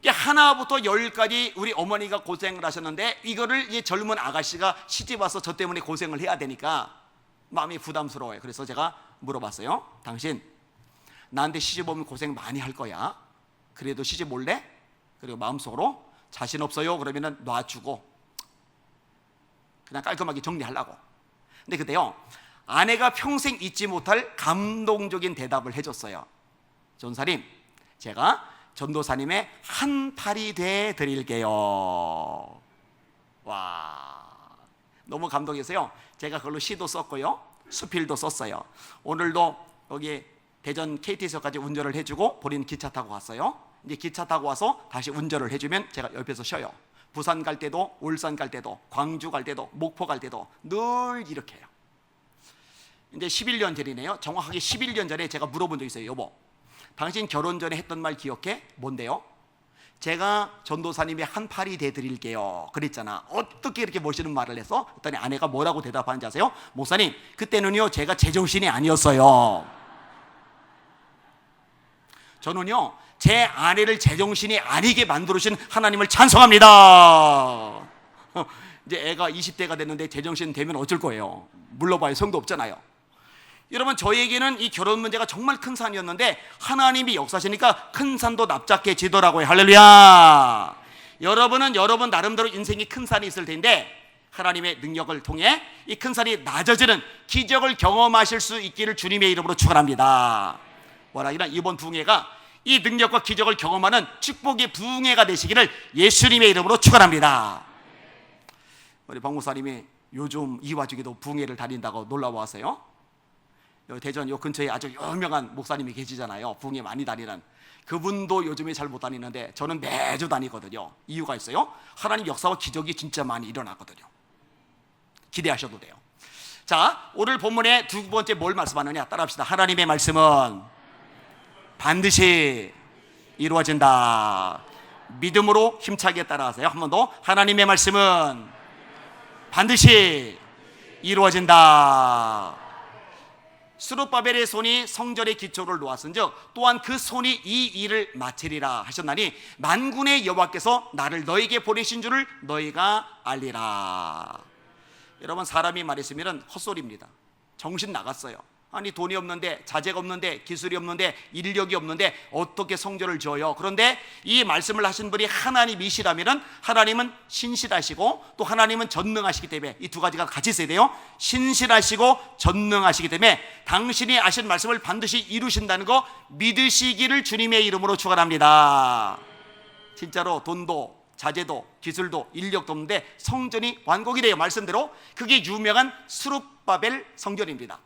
하나부터 열까지 우리 어머니가 고생을 하셨는데 이거를 이 젊은 아가씨가 시집 와서 저 때문에 고생을 해야 되니까 마음이 부담스러워요. 그래서 제가 물어봤어요. 당신 나한테 시집 오면 고생 많이 할 거야. 그래도 시집 올래? 그리고 마음속으로 자신 없어요. 그러면은 놔주고 그냥 깔끔하게 정리하려고. 근데 그때요, 아내가 평생 잊지 못할 감동적인 대답을 해줬어요. 전사님, 제가 전도사님의 한 팔이 돼 드릴게요. 와, 너무 감동해서요, 제가 그걸로 시도 썼고요, 수필도 썼어요. 오늘도 여기 대전 KTX까지 운전을 해주고 본인 기차 타고 왔어요. 이제 기차 타고 와서 다시 운전을 해주면 제가 옆에서 쉬어요. 부산 갈 때도, 울산 갈 때도, 광주 갈 때도, 목포 갈 때도 늘 이렇게 해요. 이제 11년 전이네요. 정확하게 11년 전에 제가 물어본 적 있어요. 여보, 당신 결혼 전에 했던 말 기억해? 뭔데요? 제가 전도사님의 한 팔이 돼드릴게요 그랬잖아. 어떻게 이렇게 멋있는 말을 해서? 그랬더니 아내가 뭐라고 대답하는지 아세요? 목사님, 그때는요 제가 제정신이 아니었어요. 저는요 제 아내를 제정신이 아니게 만들어주신 하나님을 찬송합니다. 이제 애가 20대가 됐는데 제정신 되면 어쩔 거예요? 물러봐요. 성도 없잖아요. 여러분, 저에게는 이 결혼 문제가 정말 큰 산이었는데 하나님이 역사하시니까 큰 산도 납작해지더라고요. 할렐루야. 여러분은 여러분 나름대로 인생이 큰 산이 있을 텐데 하나님의 능력을 통해 이 큰 산이 낮아지는 기적을 경험하실 수 있기를 주님의 이름으로 축원합니다. 원하기는 이번 부흥회가 이 능력과 기적을 경험하는 축복의 부흥회가 되시기를 예수님의 이름으로 축원합니다. 우리 박 목사님이 요즘 이 와중에도 부흥회를 다닌다고 놀라워 하세요. 대전 요 근처에 아주 유명한 목사님이 계시잖아요. 부흥회 많이 다니는. 그분도 요즘에 잘 못 다니는데 저는 매주 다니거든요. 이유가 있어요. 하나님 역사와 기적이 진짜 많이 일어나거든요. 기대하셔도 돼요. 자, 오늘 본문의 두 번째 뭘 말씀하느냐 따라합시다. 하나님의 말씀은 반드시 이루어진다. 믿음으로 힘차게 따라하세요. 한 번 더. 하나님의 말씀은 반드시 이루어진다. 스룹바벨의 손이 성전의 기초를 놓았은즉 또한 그 손이 이 일을 마치리라 하셨나니 만군의 여호와께서 나를 너에게 보내신 줄을 너희가 알리라. 여러분, 사람이 말했으면 헛소리입니다. 정신 나갔어요. 아니, 돈이 없는데, 자재가 없는데, 기술이 없는데, 인력이 없는데 어떻게 성전을 지어요? 그런데 이 말씀을 하신 분이 하나님이시라면 하나님은 신실하시고 또 하나님은 전능하시기 때문에 이 두 가지가 같이 있어야 돼요. 신실하시고 전능하시기 때문에 당신이 하신 말씀을 반드시 이루신다는 거 믿으시기를 주님의 이름으로 축원합니다. 진짜로 돈도 자재도 기술도 인력도 없는데 성전이 완공이 돼요. 말씀대로. 그게 유명한 스룹바벨 성전입니다.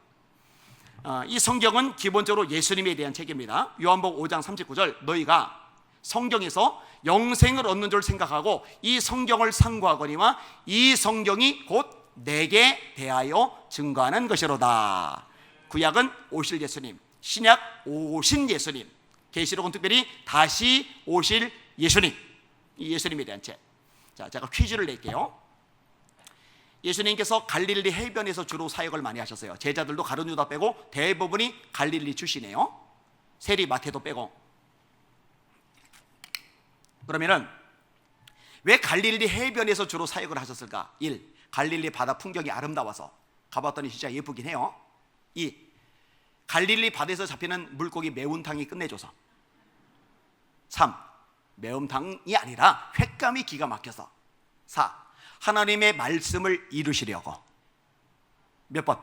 이 성경은 기본적으로 예수님에 대한 책입니다. 요한복음 5장 39절, 너희가 성경에서 영생을 얻는 줄 생각하고 이 성경을 상고하거니와 이 성경이 곧 내게 대하여 증거하는 것이로다. 구약은 오실 예수님, 신약 오신 예수님, 계시록은 특별히 다시 오실 예수님, 이 예수님에 대한 책. 자, 제가 퀴즈를 낼게요. 예수님께서 갈릴리 해변에서 주로 사역을 많이 하셨어요. 제자들도 가룟 유다 빼고 대부분이 갈릴리 출신이에요. 세리 마태도 빼고. 그러면은 왜 갈릴리 해변에서 주로 사역을 하셨을까? 1. 갈릴리 바다 풍경이 아름다워서. 가봤더니 진짜 예쁘긴 해요. 2. 갈릴리 바다에서 잡히는 물고기 매운탕이 끝내줘서. 3. 매운탕이 아니라 횟감이 기가 막혀서. 4. 하나님의 말씀을 이루시려고. 몇 번?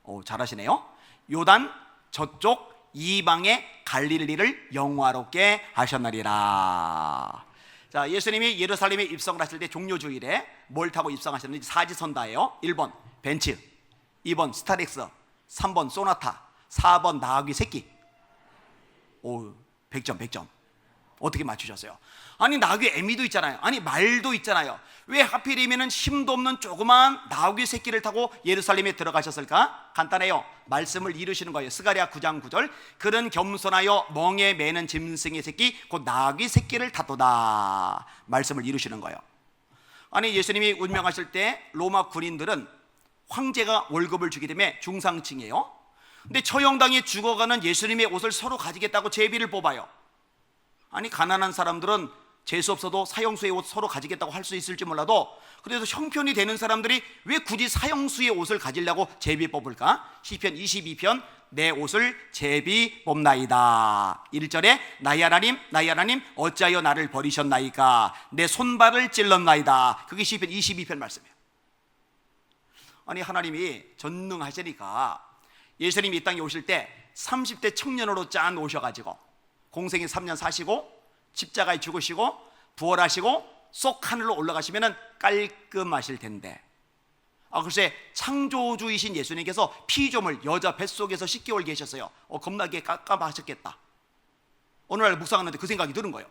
오, 잘하시네요. 요단 저쪽 이방의 갈릴리를 영화롭게 하셨느니라. 자, 예수님이 예루살렘에 입성을 하실 때 종료주일에 뭘 타고 입성하셨는지 사지선다예요. 1번 벤츠, 2번 스타렉스, 3번 소나타, 4번 나귀 새끼. 오, 100점 100점. 어떻게 맞추셨어요? 아니, 나귀 애미도 있잖아요. 아니, 말도 있잖아요. 왜 하필이면 힘도 없는 조그만 나귀 새끼를 타고 예루살렘에 들어가셨을까? 간단해요. 말씀을 이루시는 거예요. 스가랴 9장 9절. 그는 겸손하여 멍에 매는 짐승의 새끼 곧 나귀 새끼를 탔도다. 말씀을 이루시는 거예요. 아니, 예수님이 운명하실 때 로마 군인들은 황제가 월급을 주기 때문에 중상층이에요. 근데 처형당해 죽어가는 예수님의 옷을 서로 가지겠다고 제비를 뽑아요. 아니, 가난한 사람들은 재수 없어도 사형수의 옷 서로 가지겠다고 할 수 있을지 몰라도 그래도 형편이 되는 사람들이 왜 굳이 사형수의 옷을 가지려고 제비 뽑을까? 시편 22편 내 옷을 제비 뽑나이다. 1절에 나의 하나님 어찌하여 나를 버리셨나이까? 내 손발을 찔렀나이다. 그게 시편 22편 말씀이에요. 아니, 하나님이 전능하시니까 예수님이 이 땅에 오실 때 30대 청년으로 짠 오셔가지고 공생이 3년 사시고 십자가에 죽으시고 부활하시고 쏙 하늘로 올라가시면 깔끔하실 텐데, 글쎄 창조주이신 예수님께서 피조물 여자 뱃속에서 10개월 계셨어요. 겁나게 깜깜하셨겠다. 어느 날 묵상하는데 그 생각이 드는 거예요.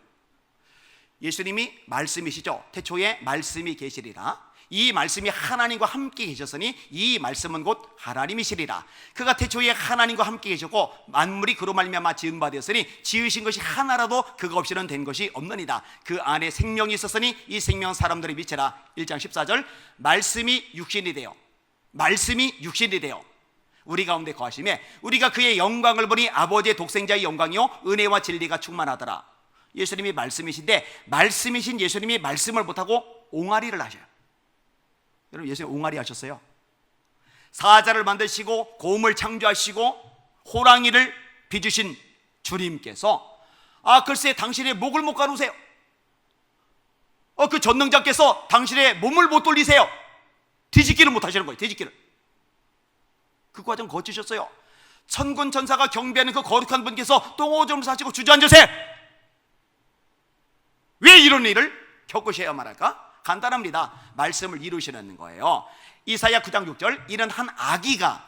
예수님이 말씀이시죠. 태초에 말씀이 계시리라. 이 말씀이 하나님과 함께 계셨으니 이 말씀은 곧 하나님이시리라. 그가 태초에 하나님과 함께 계셨고 만물이 그로 말미암아 지은 바 되었으니 지으신 것이 하나라도 그가 없이는 된 것이 없느니라. 그 안에 생명이 있었으니 이 생명은 사람들의 빛이라. 1장 14절 말씀이 육신이 되어 우리 가운데 거하시매 우리가 그의 영광을 보니 아버지의 독생자의 영광이요 은혜와 진리가 충만하더라. 예수님이 말씀이신데 말씀이신 예수님이 말씀을 못하고 옹알이를 하셔요. 여러분, 예수님 옹알이 하셨어요. 사자를 만드시고 곰을 창조하시고 호랑이를 빚으신 주님께서 글쎄 당신의 목을 못 가누세요. 그 전능자께서 당신의 몸을 못 돌리세요. 뒤집기를 못 하시는 거예요. 뒤집기를. 그 과정 거치셨어요. 천군 천사가 경배하는 그 거룩한 분께서 똥오줌을 사시고 주저앉으세요. 왜 이런 일을 겪으셔야만 할까? 간단합니다. 말씀을 이루시는 거예요. 이사야 9장 6절 이는 한 아기가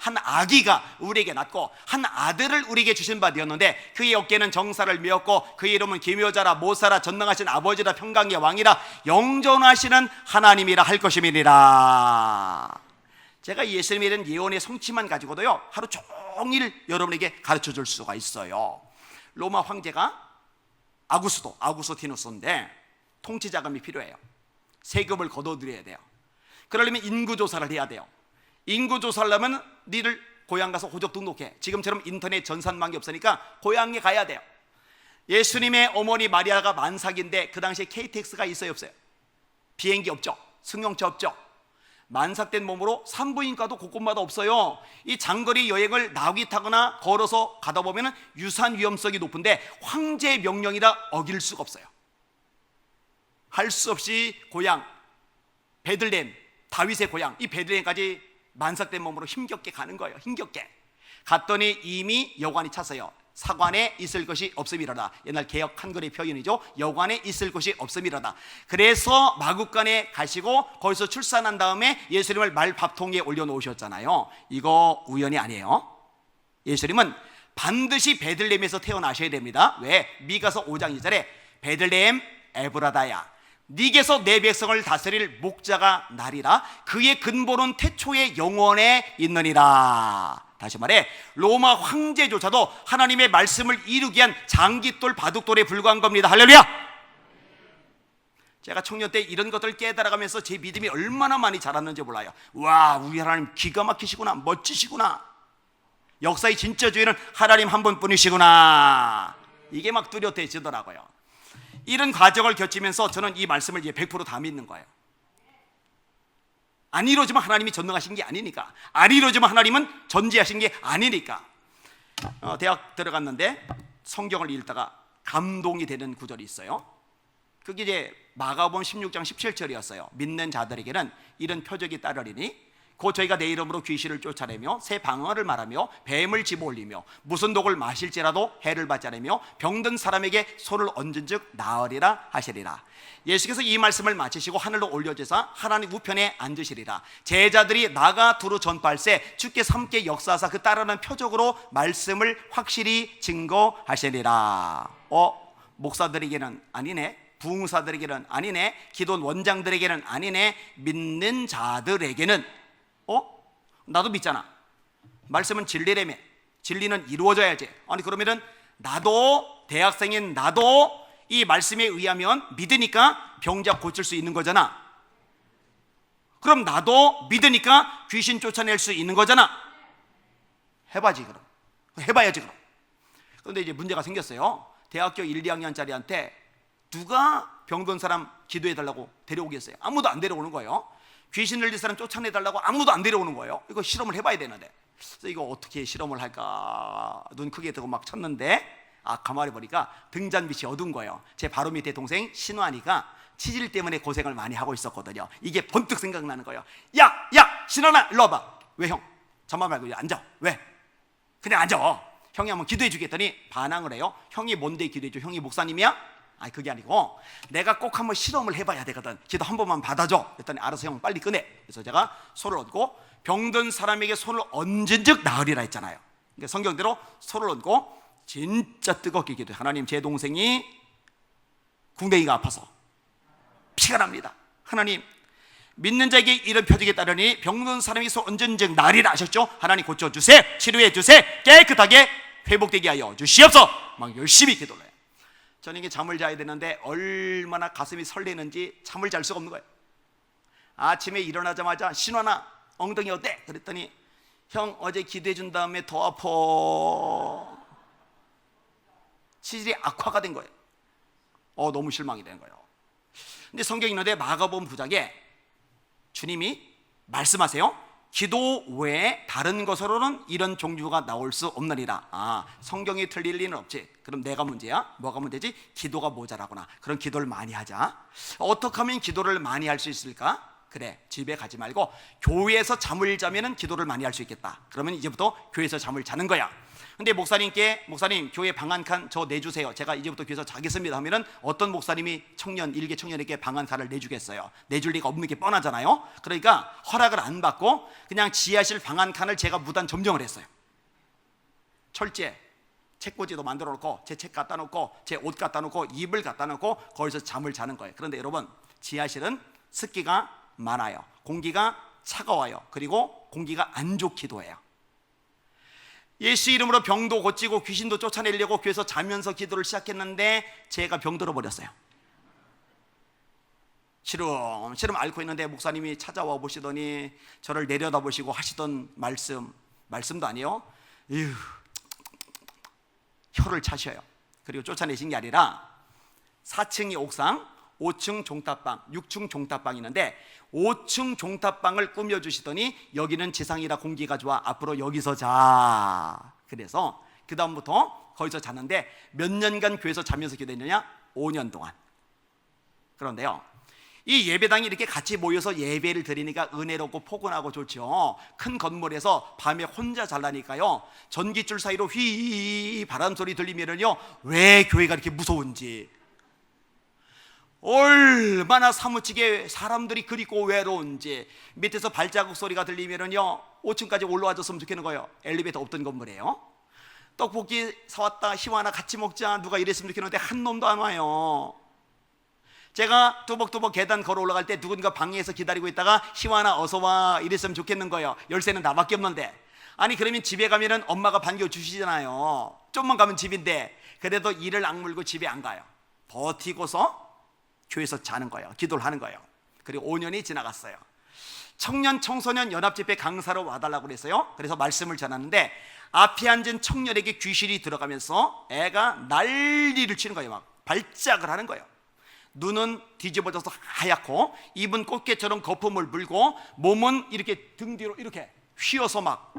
우리에게 낳고 한 아들을 우리에게 주신 바 되었는데 그의 어깨는 정사를 메었고 그의 이름은 기묘자라 모사라 전능하신 아버지라 평강의 왕이라 영존하시는 하나님이라 할 것임이니라. 제가 예수님에 대한 예언의 성취만 가지고도요 하루 종일 여러분에게 가르쳐 줄 수가 있어요. 로마 황제가 아구스티누스인데 통치 자금이 필요해요. 세금을 걷어들여야 돼요. 그러려면 인구조사를 해야 돼요. 인구조사를 하면 니들 고향 가서 호적 등록해. 지금처럼 인터넷 전산망이 없으니까 고향에 가야 돼요. 예수님의 어머니 마리아가 만삭인데 그 당시에 KTX가 있어요 없어요? 비행기 없죠. 승용차 없죠. 만삭된 몸으로 산부인과도 곳곳마다 없어요. 이 장거리 여행을 나귀 타거나 걸어서 가다 보면 유산 위험성이 높은데 황제의 명령이라 어길 수가 없어요. 할 수 없이 고향 베들레헴, 다윗의 고향 이 베들레헴까지 만삭된 몸으로 힘겹게 가는 거예요. 힘겹게 갔더니 이미 여관이 찼어요. 사관에 있을 것이 없음이로다. 옛날 개역 한글의 표현이죠. 여관에 있을 것이 없음이로다. 그래서 마국간에 가시고 거기서 출산한 다음에 예수님을 말밥통에 올려놓으셨잖아요. 이거 우연이 아니에요. 예수님은 반드시 베들레헴에서 태어나셔야 됩니다. 왜? 미가서 5장 2절에 베들레헴 에브라다야 네게서 내 백성을 다스릴 목자가 나리라. 그의 근본은 태초의 영원에 있느니라. 다시 말해 로마 황제조차도 하나님의 말씀을 이루기 위한 장깃돌 바둑돌에 불과한 겁니다. 할렐루야. 제가 청년 때 이런 것들을 깨달아가면서 제 믿음이 얼마나 많이 자랐는지 몰라요. 와, 우리 하나님 기가 막히시구나, 멋지시구나, 역사의 진짜 주인은 하나님 한 분뿐이시구나, 이게 막 뚜렷해지더라고요. 이런 과정을 겪으면서 저는 이 말씀을 100% 다 믿는 거예요. 안 이루어지면 하나님이 전능하신 게 아니니까, 안 이루어지면 하나님은 전지하신 게 아니니까. 대학 들어갔는데 성경을 읽다가 감동이 되는 구절이 있어요. 그게 이제 마가복음 16장 17절이었어요. 믿는 자들에게는 이런 표적이 따르리니 곧 저희가 내 이름으로 귀신을 쫓아내며 새 방언을 말하며 뱀을 집어올리며 무슨 독을 마실지라도 해를 받지 않으며 병든 사람에게 손을 얹은즉 나으리라 하시리라. 예수께서 이 말씀을 마치시고 하늘로 올려주사 하나님 우편에 앉으시리라. 제자들이 나가 두루 전파할세 주께서 함께 역사하사 그 따르는 표적으로 말씀을 확실히 증거하시리라. 목사들에게는 아니네, 부흥사들에게는 아니네, 기도 원장들에게는 아니네, 믿는 자들에게는 나도 믿잖아. 말씀은 진리라며. 진리는 이루어져야지. 아니 그러면은 나도, 대학생인 나도 이 말씀에 의하면 믿으니까 병자 고칠 수 있는 거잖아. 그럼 나도 믿으니까 귀신 쫓아낼 수 있는 거잖아. 해봐야지 그럼. 해봐야지 그럼. 그런데 이제 문제가 생겼어요. 대학교 1, 2학년짜리한테 누가 병든 사람 기도해달라고 데려오겠어요? 아무도 안 데려오는 거예요. 귀신 들린 사람 쫓아내달라고 아무도 안 데려오는 거예요. 이거 실험을 해봐야 되는데, 그래서 이거 어떻게 실험을 할까 눈 크게 뜨고 막 쳤는데, 가만히 보니까 등잔빛이 어두운 거예요. 제 바로 밑에 동생 신환이가 치질 때문에 고생을 많이 하고 있었거든요. 이게 번뜩 생각나는 거예요. 야 신환아 일로 와봐. 왜 형? 잠만 말고 앉아. 왜? 그냥 앉아. 형이 한번 기도해 주겠더니 반항을 해요. 형이 뭔데 기도해 줘? 형이 목사님이야? 아니 그게 아니고 내가 꼭 한번 실험을 해봐야 되거든. 기도 한 번만 받아줘. 그랬더니 알아서 형 빨리 꺼내. 그래서 제가 손을 얹고 병든 사람에게 손을 얹은즉 나으리라 했잖아요. 그러니까 성경대로 손을 얹고 진짜 뜨겁게 기도해. 하나님, 제 동생이 궁뎅이가 아파서 피가 납니다. 하나님, 믿는 자에게 이런 표적이 따르니 병든 사람이 손 얹은즉 나으리라 하셨죠. 하나님 고쳐주세요. 치료해 주세요. 깨끗하게 회복되게 하여 주시옵소서. 막 열심히 기도를 해요. 저는 이게 잠을 자야 되는데 얼마나 가슴이 설레는지 잠을 잘 수가 없는 거예요. 아침에 일어나자마자 신환아 엉덩이 어때? 그랬더니 형 어제 기도해 준 다음에 더 아파. 치질이 악화가 된 거예요. 너무 실망이 된 거예요. 근데 성경에 있는데 마가복음 9장에 주님이 말씀하세요. 기도 외에 다른 것으로는 이런 종류가 나올 수 없느니라. 성경이 틀릴 리는 없지. 그럼 내가 문제야? 뭐가 문제지? 기도가 모자라구나. 그럼 기도를 많이 하자. 어떻게 하면 기도를 많이 할 수 있을까? 그래, 집에 가지 말고 교회에서 잠을 자면은 기도를 많이 할 수 있겠다. 그러면 이제부터 교회에서 잠을 자는 거야. 근데 목사님께 목사님 교회 방 한 칸 저 내주세요. 제가 이제부터 교회에서 자겠습니다 하면은 어떤 목사님이 일개 청년에게 방 한 칸을 내주겠어요? 내줄 리가 없는 게 뻔하잖아요. 그러니까 허락을 안 받고 그냥 지하실 방 한 칸을 제가 무단 점령을 했어요. 철제 책꽂이도 만들어 놓고 제 책 갖다 놓고 제 옷 갖다 놓고 이불 갖다 놓고 거기서 잠을 자는 거예요. 그런데 여러분, 지하실은 습기가 많아요. 공기가 차가워요. 그리고 공기가 안 좋기도 해요. 예수 이름으로 병도 고치고 귀신도 쫓아내려고 교회에서 자면서 기도를 시작했는데 제가 병들어 버렸어요. 시름 앓고 있는데 목사님이 찾아와 보시더니 저를 내려다보시고 하시던 말씀도 아니에요. 혀를 차셔요. 그리고 쫓아내신 게 아니라 4층이 옥상, 5층 종탑방, 6층 종탑방이 있는데 5층 종탑방을 꾸며주시더니 여기는 지상이라 공기가 좋아. 앞으로 여기서 자. 그래서 그 다음부터 거기서 자는데 몇 년간 교회에서 자면서 기도했느냐? 5년 동안. 그런데요, 이 예배당이 이렇게 같이 모여서 예배를 드리니까 은혜롭고 포근하고 좋죠. 큰 건물에서 밤에 혼자 잘라니까요, 전깃줄 사이로 휘 바람 소리 들리면은요, 왜 교회가 이렇게 무서운지, 얼마나 사무치게 사람들이 그립고 외로운지. 밑에서 발자국 소리가 들리면은요 5층까지 올라와 줬으면 좋겠는 거예요. 엘리베이터 없던 건물이에요. 떡볶이 사왔다, 희화나 같이 먹자, 누가 이랬으면 좋겠는데 한 놈도 안 와요. 제가 뚜벅뚜벅 계단 걸어 올라갈 때 누군가 방에서 기다리고 있다가 희화나 어서와 이랬으면 좋겠는 거예요. 열쇠는 나밖에 없는데. 아니 그러면 집에 가면은 엄마가 반겨주시잖아요. 좀만 가면 집인데 그래도 이를 악물고 집에 안 가요. 버티고서 교회에서 자는 거예요. 기도를 하는 거예요. 그리고 5년이 지나갔어요. 청년 청소년 연합집회 강사로 와달라고 그랬어요. 그래서 말씀을 전하는데 앞에 앉은 청년에게 귀신이 들어가면서 애가 난리를 치는 거예요. 막 발작을 하는 거예요. 눈은 뒤집어져서 하얗고 입은 꽃게처럼 거품을 불고 몸은 이렇게 등 뒤로 이렇게 휘어서 막.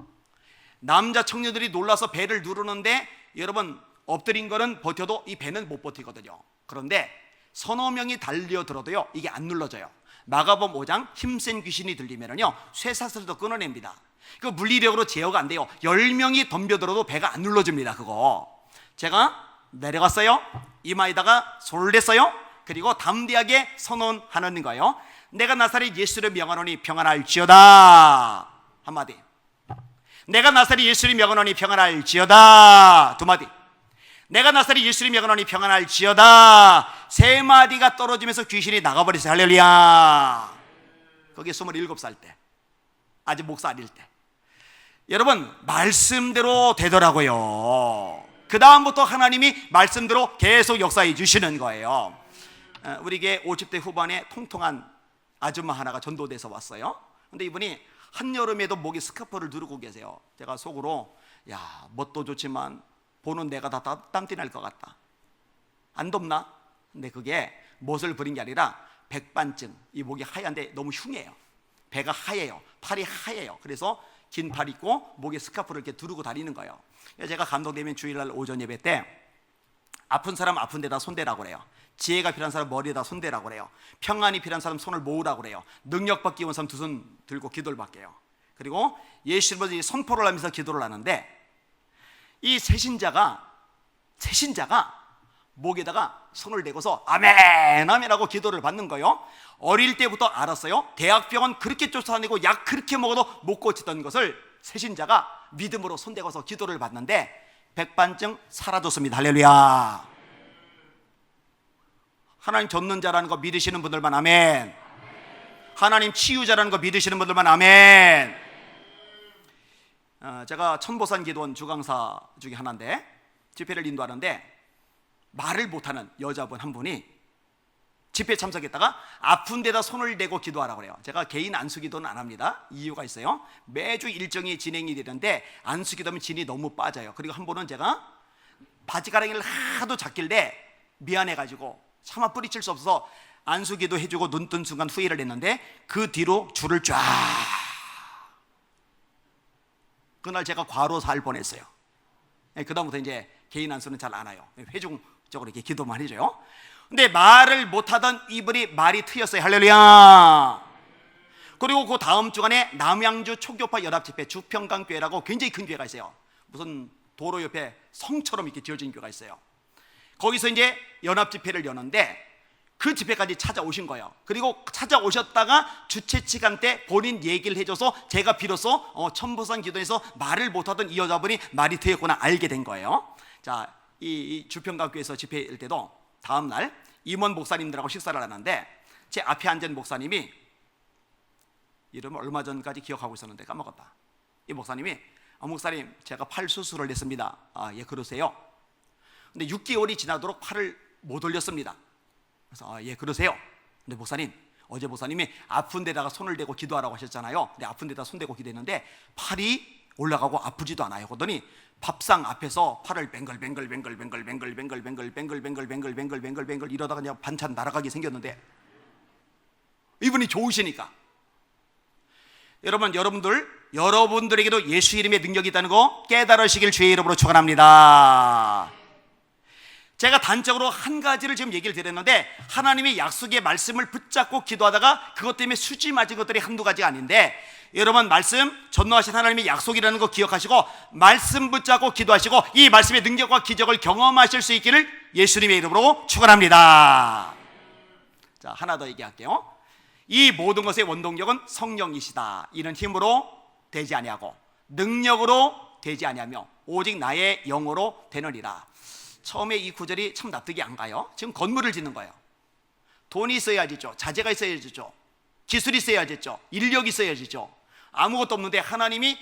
남자 청년들이 놀라서 배를 누르는데 여러분, 엎드린 거는 버텨도 이 배는 못 버티거든요. 그런데 서너 명이 달려들어도요 이게 안 눌러져요. 마가복음 5장 힘센 귀신이 들리면은요 쇠사슬도 끊어냅니다. 그 물리력으로 제어가 안 돼요. 10명이 덤벼들어도 배가 안 눌러집니다. 그거 제가 내려갔어요. 이마에다가 손을 댔어요. 그리고 담대하게 선언하는 거예요. 내가 나사렛 예수를 명하노니 평안할지어다. 한마디. 내가 나사렛 예수를 명하노니 평안할지어다. 두 마디. 내가 나사렛 예수를 명하노니 평안할지어다. 세 마디가 떨어지면서 귀신이 나가버렸어요. 할렐루야. 거기 27살 때, 아직 목사 아닐 때. 여러분 말씀대로 되더라고요. 그 다음부터 하나님이 말씀대로 계속 역사해 주시는 거예요. 우리 교회 50대 후반에 통통한 아줌마 하나가 전도돼서 왔어요. 근데 이분이 한여름에도 목에 스카프를 두르고 계세요. 제가 속으로 야 멋도 좋지만 보는 내가 다 땀띠 날 것 같다. 안 덥나? 근데 그게 멋을 부린 게 아니라 백반증. 이 목이 하얀데 너무 흉해요. 배가 하얘요. 팔이 하얘요. 그래서 긴 팔 입고 목에 스카프를 이렇게 두르고 다니는 거예요. 제가 감동되면 주일날 오전 예배 때 아픈 사람 아픈 데다 손대라고 그래요. 지혜가 필요한 사람 머리에다 손대라고 그래요. 평안이 필요한 사람 손을 모으라고 그래요. 능력 받기 원 사람 두 손 들고 기도를 받게요. 그리고 예수님은 선포를 하면서 기도를 하는데 이 새신자가 목에다가 손을 대고서 아멘 아멘 하고 기도를 받는 거예요. 어릴 때부터 알았어요. 대학병원 그렇게 쫓아다니고 약 그렇게 먹어도 못 고치던 것을 새신자가 믿음으로 손대고서 기도를 받는데 백반증 사라졌습니다. 할렐루야. 하나님 돕는 자라는 거 믿으시는 분들만 아멘. 하나님 치유자라는 거 믿으시는 분들만 아멘. 제가 천보산 기도원 주강사 중에 하나인데 집회를 인도하는데 말을 못하는 여자분 한 분이 집회에 참석했다가 아픈 데다 손을 대고 기도하라고 그래요. 제가 개인 안수기도는 안 합니다. 이유가 있어요. 매주 일정이 진행이 되는데 안수기도하면 진이 너무 빠져요. 그리고 한 번은 제가 바지가랑이를 하도 잡길래 미안해가지고 차마 뿌리칠 수 없어서 안수기도 해주고 눈 뜬 순간 후회를 했는데 그 뒤로 줄을 쫙. 그날 제가 과로 살 뻔했어요. 그 다음부터 이제 개인 안수는 잘 안 와요. 회중적으로 이렇게 기도만 해줘요. 근데 말을 못하던 이분이 말이 트였어요. 할렐루야. 그리고 그 다음 주간에 남양주 초교파 연합집회 주평강교회라고 굉장히 큰 교회가 있어요. 무슨 도로 옆에 성처럼 이렇게 지어진 교회가 있어요. 거기서 이제 연합집회를 여는데 그 집회까지 찾아오신 거예요. 그리고 찾아오셨다가 주최 시간 때 본인 얘기를 해줘서 제가 비로소 천보산 기도에서 말을 못하던 이 여자분이 말이 트였구나 알게 된 거예요. 자, 이 주평강교회에서 집회일 때도 다음날 임원 목사님들하고 식사를 하는데 제 앞에 앉은 목사님이 이름을 얼마 전까지 기억하고 있었는데 까먹었다. 이 목사님이 목사님 제가 팔 수술을 했습니다. 예 그러세요. 근데 6개월이 지나도록 팔을 못 올렸습니다. 그래서 예 그러세요. 근데 목사님 어제 목사님이 아픈 데다가 손을 대고 기도하라고 하셨잖아요. 근데 아픈 데다 손 대고 기도했는데 팔이 올라가고 아프지도 않아요. 그러더니 밥상 앞에서 팔을 뱅글뱅글 이러다가 그냥 반찬 날아가게 생겼는데 이분이 좋으시니까 여러분들에게도 예수 이름의 능력이 있다는 거 깨달으시길 주의 이름으로 축원합니다. 제가 단적으로 한 가지를 지금 얘기를 드렸는데 하나님의 약속의 말씀을 붙잡고 기도하다가 그것 때문에 수지 맞은 것들이 한두 가지가 아닌데 여러분 말씀 전노하신 하나님의 약속이라는 거 기억하시고 말씀 붙잡고 기도하시고 이 말씀의 능력과 기적을 경험하실 수 있기를 예수님의 이름으로 축원합니다. 자, 하나 더 얘기할게요. 이 모든 것의 원동력은 성령이시다. 이는 힘으로 되지 아니하고 능력으로 되지 아니하며 오직 나의 영으로 되느니라. 처음에 이 구절이 참 납득이 안 가요. 지금 건물을 짓는 거예요. 돈이 있어야지죠. 자재가 있어야지죠. 기술이 있어야지죠. 인력이 있어야지죠. 아무것도 없는데 하나님이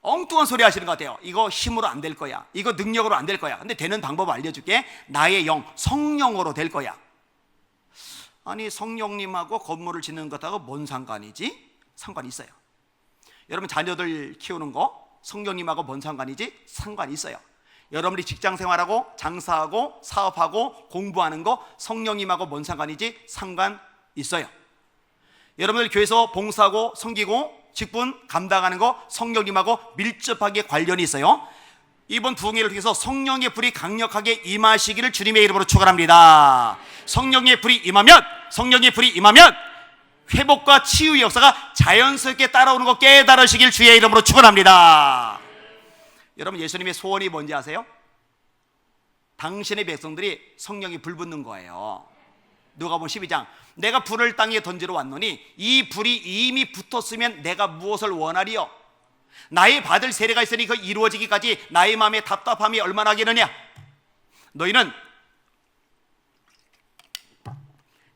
엉뚱한 소리 하시는 것 같아요. 이거 힘으로 안 될 거야. 이거 능력으로 안 될 거야. 근데 되는 방법 알려줄게. 나의 영, 성령으로 될 거야. 아니 성령님하고 건물을 짓는 것하고 뭔 상관이지? 상관이 있어요. 여러분 자녀들 키우는 거 성령님하고 뭔 상관이지? 상관이 있어요. 여러분이 직장 생활하고 장사하고 사업하고 공부하는 거 성령님하고 뭔 상관이지? 상관 있어요. 여러분들 교회에서 봉사하고 섬기고 직분 감당하는 거 성령님하고 밀접하게 관련이 있어요. 이번 부흥회를 통해서 성령의 불이 강력하게 임하시기를 주님의 이름으로 축원합니다. 성령의 불이 임하면 회복과 치유의 역사가 자연스럽게 따라오는 것 깨달으시길 주의 이름으로 축원합니다. 여러분, 예수님의 소원이 뭔지 아세요? 당신의 백성들이 성령이 불붙는 거예요. 누가복음 12장, 내가 불을 땅에 던지러 왔노니 이 불이 이미 붙었으면 내가 무엇을 원하리요? 나의 받을 세례가 있으니 그 이루어지기까지 나의 마음에 답답함이 얼마나 하겠느냐? 너희는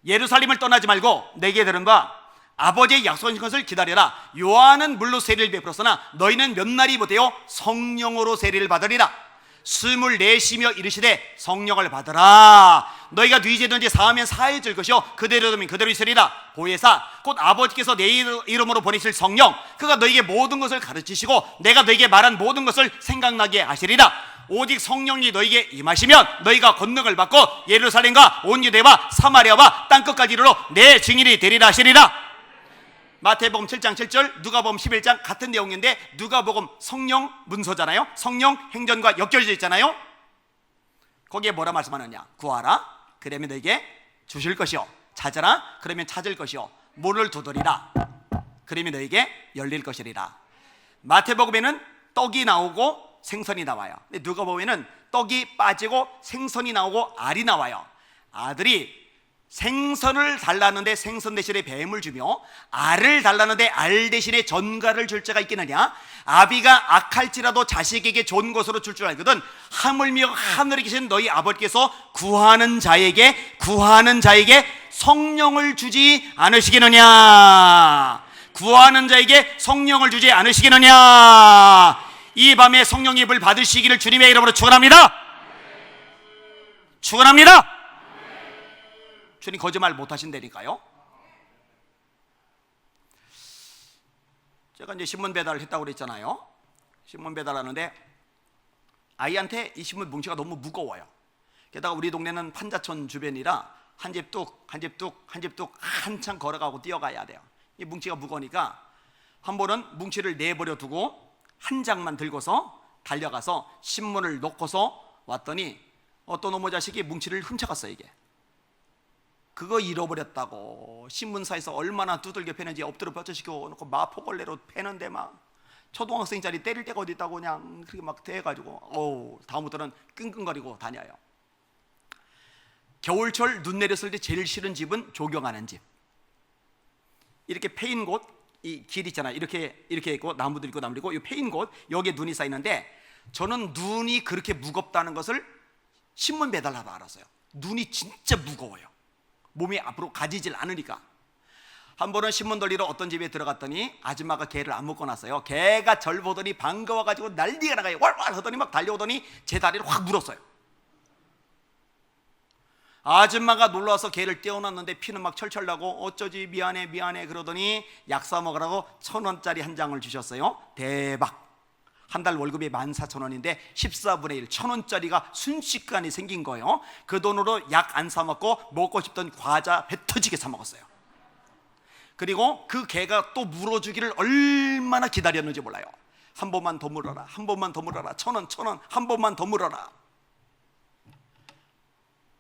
예루살렘을 떠나지 말고 내게 들은 바 아버지의 약속하신 것을 기다려라. 요한은 물로 세례를 베풀었으나 너희는 몇 날이 못되어 성령으로 세례를 받으리라. 24시며 이르시되 성령을 받으라. 너희가 네 죄든지 사하면 사해질 것이요 그대로 되면 그대로 있으리라. 보혜사 곧 아버지께서 내 이름으로 보내실 성령, 그가 너희에게 모든 것을 가르치시고 내가 너희에게 말한 모든 것을 생각나게 하시리라. 오직 성령이 너희에게 임하시면 너희가 권능을 받고 예루살렘과 온 유대와 사마리아와 땅끝까지 이르러 내 증인이 되리라 하시리라. 마태복음 7장 7절, 누가복음 11장 같은 내용인데 누가복음 성령 문서잖아요. 성령 행전과 엮여져 있잖아요. 거기에 뭐라 말씀하느냐? 구하라 그러면 너에게 주실 것이요, 찾아라 그러면 찾을 것이요, 문을 두드리라 그러면 너에게 열릴 것이리라. 마태복음에는 떡이 나오고 생선이 나와요. 근데 누가복음에는 떡이 빠지고 생선이 나오고 알이 나와요. 아들이 생선을 달라는데 생선 대신에 뱀을 주며 알을 달라는데 알 대신에 전갈을 줄 자가 있겠느냐? 아비가 악할지라도 자식에게 좋은 것으로 줄 줄 알거든 하물며 하늘에 계신 너희 아버지께서 구하는 자에게 성령을 주지 않으시겠느냐? 구하는 자에게 성령을 주지 않으시겠느냐? 이 밤에 성령의 불 받으시기를 주님의 이름으로 축원합니다. 축원합니다. 주님 거짓말 못 하신다니까요. 제가 이제 신문 배달을 했다고 그랬잖아요. 신문 배달하는데 아이한테 이 신문 뭉치가 너무 무거워요. 게다가 우리 동네는 판자촌 주변이라 한 집 뚝 한참 걸어가고 뛰어가야 돼요. 이 뭉치가 무거우니까 한 번은 뭉치를 내버려 두고 한 장만 들고서 달려가서 신문을 놓고서 왔더니 어떤 어머 자식이 뭉치를 훔쳐갔어요. 이게 그거 잃어버렸다고 신문사에서 얼마나 두들겨 패는지 엎드려 뻗쳐시켜 놓고 마포걸레로 패는데 막 초등학생짜리 때릴 데가 어디 있다고 그냥 그렇게 막 대해가지고 다음부터는 끙끙거리고 다녀요. 겨울철 눈 내렸을 때 제일 싫은 집은 조경하는 집. 이렇게 패인 곳, 이 길 있잖아요. 이렇게 있고 나무들 있고 나무 있고 이 패인 곳 여기에 눈이 쌓이는데 저는 눈이 그렇게 무겁다는 것을 신문 배달하다 알았어요. 눈이 진짜 무거워요. 몸이 앞으로 가지질 않으니까. 한 번은 신문 돌리러 어떤 집에 들어갔더니 아줌마가 개를 안 먹고 났어요. 개가 절 보더니 반가워가지고 난리가 나가요. 왈왈 하더니 막 달려오더니 제 다리를 확 물었어요. 아줌마가 놀라서 개를 떼어놨는데 피는 막 철철 나고 어쩌지 미안해 그러더니 약 사 먹으라고 1,000원짜리 한 장을 주셨어요. 대박. 한 달 월급이 14,000원인데 14분의 1 1,000원짜리가 순식간에 생긴 거예요. 그 돈으로 약 안 사 먹고 먹고 싶던 과자 배 터지게 사 먹었어요. 그리고 그 개가 또 물어주기를 얼마나 기다렸는지 몰라요. 한 번만 더 물어라, 한 번만 더 물어라, 1,000원 한 번만 더 물어라.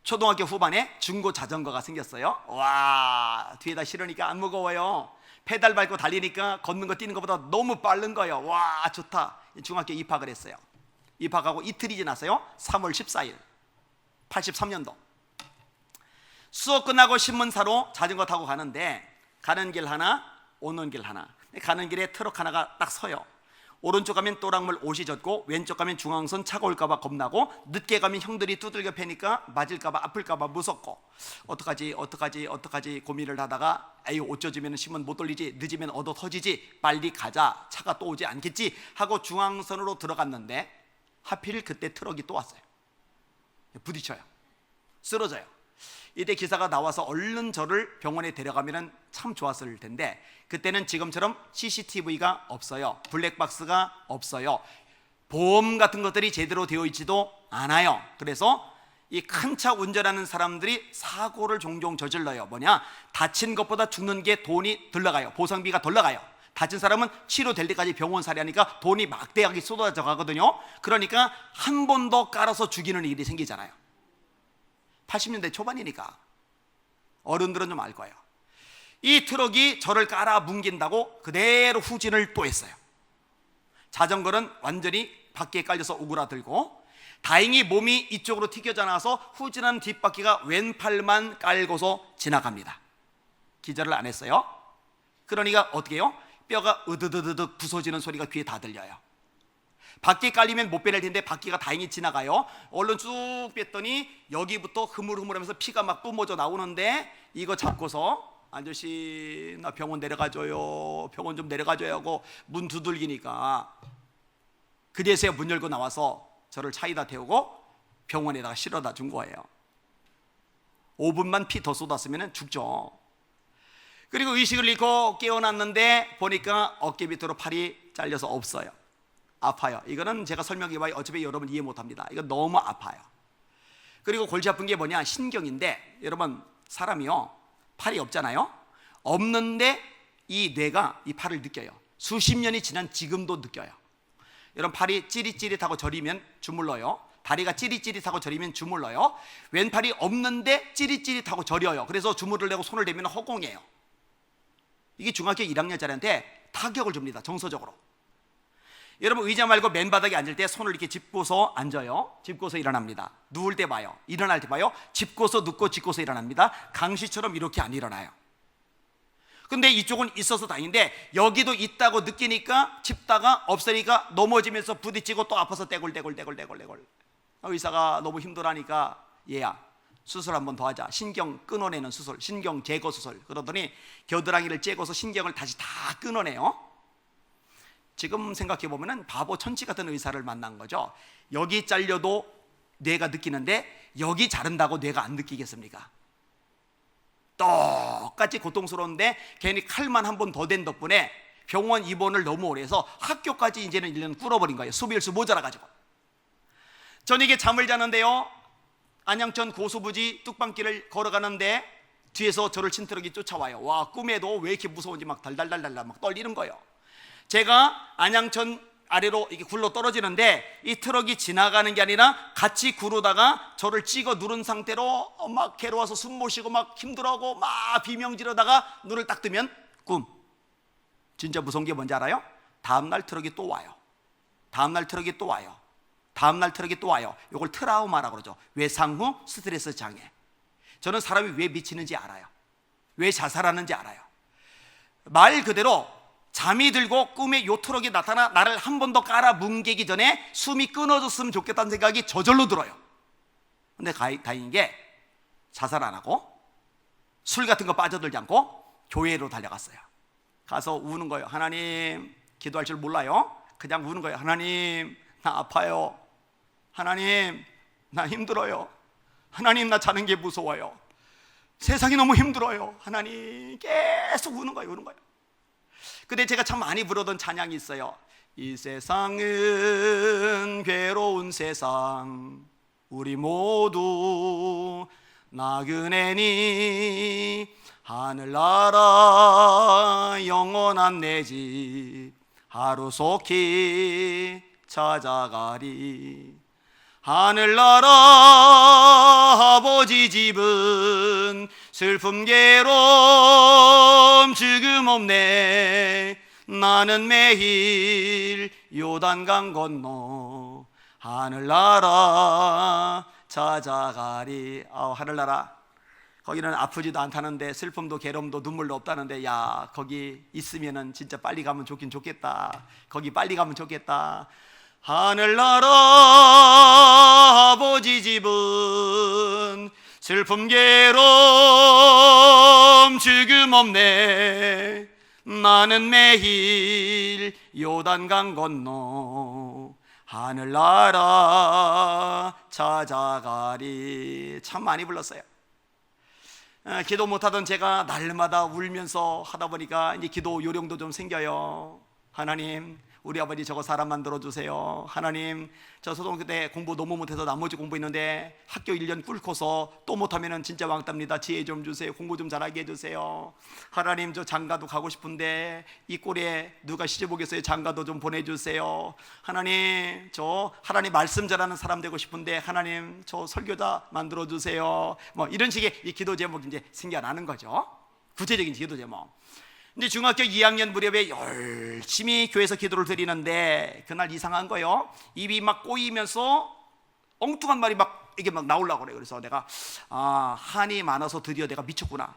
초등학교 후반에 중고 자전거가 생겼어요. 와, 뒤에다 실으니까 안 무거워요. 페달 밟고 달리니까 걷는 거 뛰는 것보다 너무 빠른 거예요. 와, 좋다. 중학교 입학을 했어요. 입학하고 이틀이 지났어요. 3월 14일 83년도 수업 끝나고 신문사로 자전거 타고 가는데 가는 길 하나 오는 길 하나. 가는 길에 트럭 하나가 딱 서요. 오른쪽 가면 또랑물 옷이 젖고 왼쪽 가면 중앙선 차가 올까봐 겁나고 늦게 가면 형들이 두들겨 패니까 맞을까봐 아플까봐 무섭고 어떡하지 고민을 하다가 에이 어쩌지면 신문 못 돌리지, 늦으면 얻어 터지지, 빨리 가자, 차가 또 오지 않겠지 하고 중앙선으로 들어갔는데 하필 그때 트럭이 또 왔어요. 부딪혀요. 쓰러져요. 이때 기사가 나와서 얼른 저를 병원에 데려가면 참 좋았을 텐데 그때는 지금처럼 CCTV가 없어요. 블랙박스가 없어요. 보험 같은 것들이 제대로 되어 있지도 않아요. 그래서 이 큰 차 운전하는 사람들이 사고를 종종 저질러요. 뭐냐? 다친 것보다 죽는 게 돈이 덜 나가요. 보상비가 덜 나가요. 다친 사람은 치료될 때까지 병원 살이하니까 돈이 막대하게 쏟아져 가거든요. 그러니까 한 번 더 깔아서 죽이는 일이 생기잖아요. 80년대 초반이니까 어른들은 좀 알 거예요. 이 트럭이 저를 깔아 뭉긴다고 그대로 후진을 또 했어요. 자전거는 완전히 바퀴에 깔려서 오그라들고, 다행히 몸이 이쪽으로 튀겨져 나와서 후진한 뒷바퀴가 왼팔만 깔고서 지나갑니다. 기절을 안 했어요. 그러니까 어떻게 해요? 뼈가 으드드드득 부서지는 소리가 귀에 다 들려요. 바퀴 깔리면 못 빼낼 텐데 바퀴가 다행히 지나가요. 얼른 쭉 뺐더니 여기부터 흐물흐물하면서 피가 막 뿜어져 나오는데, 이거 잡고서 아저씨 나 병원 내려가줘요, 병원 좀 내려가줘요 하고 문 두들기니까 그제서야 문 열고 나와서 저를 차에다 태우고 병원에다가 실어다 준 거예요. 5분만 피 더 쏟았으면 죽죠. 그리고 의식을 잃고 깨어났는데 보니까 어깨 밑으로 팔이 잘려서 없어요. 아파요. 이거는 제가 설명해봐야 어차피 여러분 이해 못합니다. 이거 너무 아파요. 그리고 골치 아픈 게 뭐냐, 신경인데, 여러분 사람이요 팔이 없잖아요. 없는데 이 뇌가 이 팔을 느껴요. 수십 년이 지난 지금도 느껴요. 여러분 팔이 찌릿찌릿하고 저리면 주물러요. 다리가 찌릿찌릿하고 저리면 주물러요. 왼팔이 없는데 찌릿찌릿하고 저려요. 그래서 주물을 내고 손을 대면 허공이에요. 이게 중학교 1학년짜리한테 타격을 줍니다. 정서적으로. 여러분 의자 말고 맨바닥에 앉을 때 손을 이렇게 짚고서 앉아요. 짚고서 일어납니다. 누울 때 봐요. 일어날 때 봐요. 짚고서 눕고 짚고서 일어납니다. 강시처럼 이렇게 안 일어나요. 근데 이쪽은 있어서 다행인데, 여기도 있다고 느끼니까 짚다가 없으니까 넘어지면서 부딪히고 또 아파서 떼굴떼굴. 의사가 너무 힘들어하니까 얘야 수술 한 번 더 하자, 신경 끊어내는 수술, 신경 제거 수술. 그러더니 겨드랑이를 째고서 신경을 다시 다 끊어내요. 지금 생각해보면 바보 천치 같은 의사를 만난 거죠. 여기 잘려도 뇌가 느끼는데 여기 자른다고 뇌가 안 느끼겠습니까? 똑같이 고통스러운데 괜히 칼만 한 번 더 댄 덕분에 병원 입원을 너무 오래 해서 학교까지 이제는 1년 꿇어버린 거예요. 수비일수 모자라가지고. 저녁에 잠을 자는데요, 안양천 고수부지 뚝방길을 걸어가는데 뒤에서 저를 친 트럭이 쫓아와요. 와, 꿈에도 왜 이렇게 무서운지 막 달달달달 막 떨리는 거예요. 제가 안양천 아래로 이렇게 굴러 떨어지는데 이 트럭이 지나가는 게 아니라 같이 구르다가 저를 찍어 누른 상태로 막 괴로워서 숨 못 쉬고 막 힘들어하고 막 비명 지르다가 눈을 딱 뜨면 꿈. 진짜 무서운 게 뭔지 알아요? 다음날 트럭이 또 와요. 다음날 트럭이 또 와요. 다음날 트럭이 또 와요. 이걸 트라우마라고 그러죠. 외상 후 스트레스 장애. 저는 사람이 왜 미치는지 알아요. 왜 자살하는지 알아요. 말 그대로 잠이 들고 꿈에 요 트럭이 나타나 나를 한 번 더 깔아 뭉개기 전에 숨이 끊어졌으면 좋겠다는 생각이 저절로 들어요. 근데 다행인 게 자살 안 하고 술 같은 거 빠져들지 않고 교회로 달려갔어요. 가서 우는 거예요. 하나님, 기도할 줄 몰라요. 그냥 우는 거예요. 하나님, 나 아파요. 하나님, 나 힘들어요. 하나님, 나 자는 게 무서워요. 세상이 너무 힘들어요. 하나님, 계속 우는 거예요. 우는 거예요. 근데 제가 참 많이 부르던 찬양이 있어요. 이 세상은 괴로운 세상, 우리 모두 나그네니 하늘나라 영원한 내 집 하루속히 찾아가리. 하늘나라 아버지 집은 슬픔 괴로움 죽음 없네. 나는 매일 요단강 건너 하늘나라 찾아가리. 하늘나라, 거기는 아프지도 않다는데 슬픔도 괴로움도 눈물도 없다는데, 야, 거기 있으면은 진짜 빨리 가면 좋긴 좋겠다. 거기 빨리 가면 좋겠다. 하늘나라 아버지 집은 슬픔 괴로움 죽음 없네. 나는 매일 요단강 건너 하늘나라 찾아가리. 참 많이 불렀어요. 기도 못하던 제가 날마다 울면서 하다 보니까 이제 기도 요령도 좀 생겨요. 하나님, 우리 아버지 저거 사람 만들어 주세요. 하나님 저 초등학교 때 공부 너무 못해서 나머지 공부했는데 학교 1년 꿇고서 또 못하면 진짜 왕따입니다. 지혜 좀 주세요. 공부 좀 잘하게 해주세요. 하나님 저 장가도 가고 싶은데 이 꼴에 누가 시집 오겠어요? 장가도 좀 보내주세요. 하나님 저 하나님 말씀 잘하는 사람 되고 싶은데 하나님 저 설교자 만들어 주세요. 뭐 이런 식의 이 기도 제목이 이제 생겨나는 거죠. 구체적인 기도 제목. 근데 중학교 2학년 무렵에 열심히 교회에서 기도를 드리는데 그날 이상한 거예요. 입이 막 꼬이면서 엉뚱한 말이 막 이게 막 나오려고 그래요. 그래서 내가 한이 많아서 드디어 내가 미쳤구나,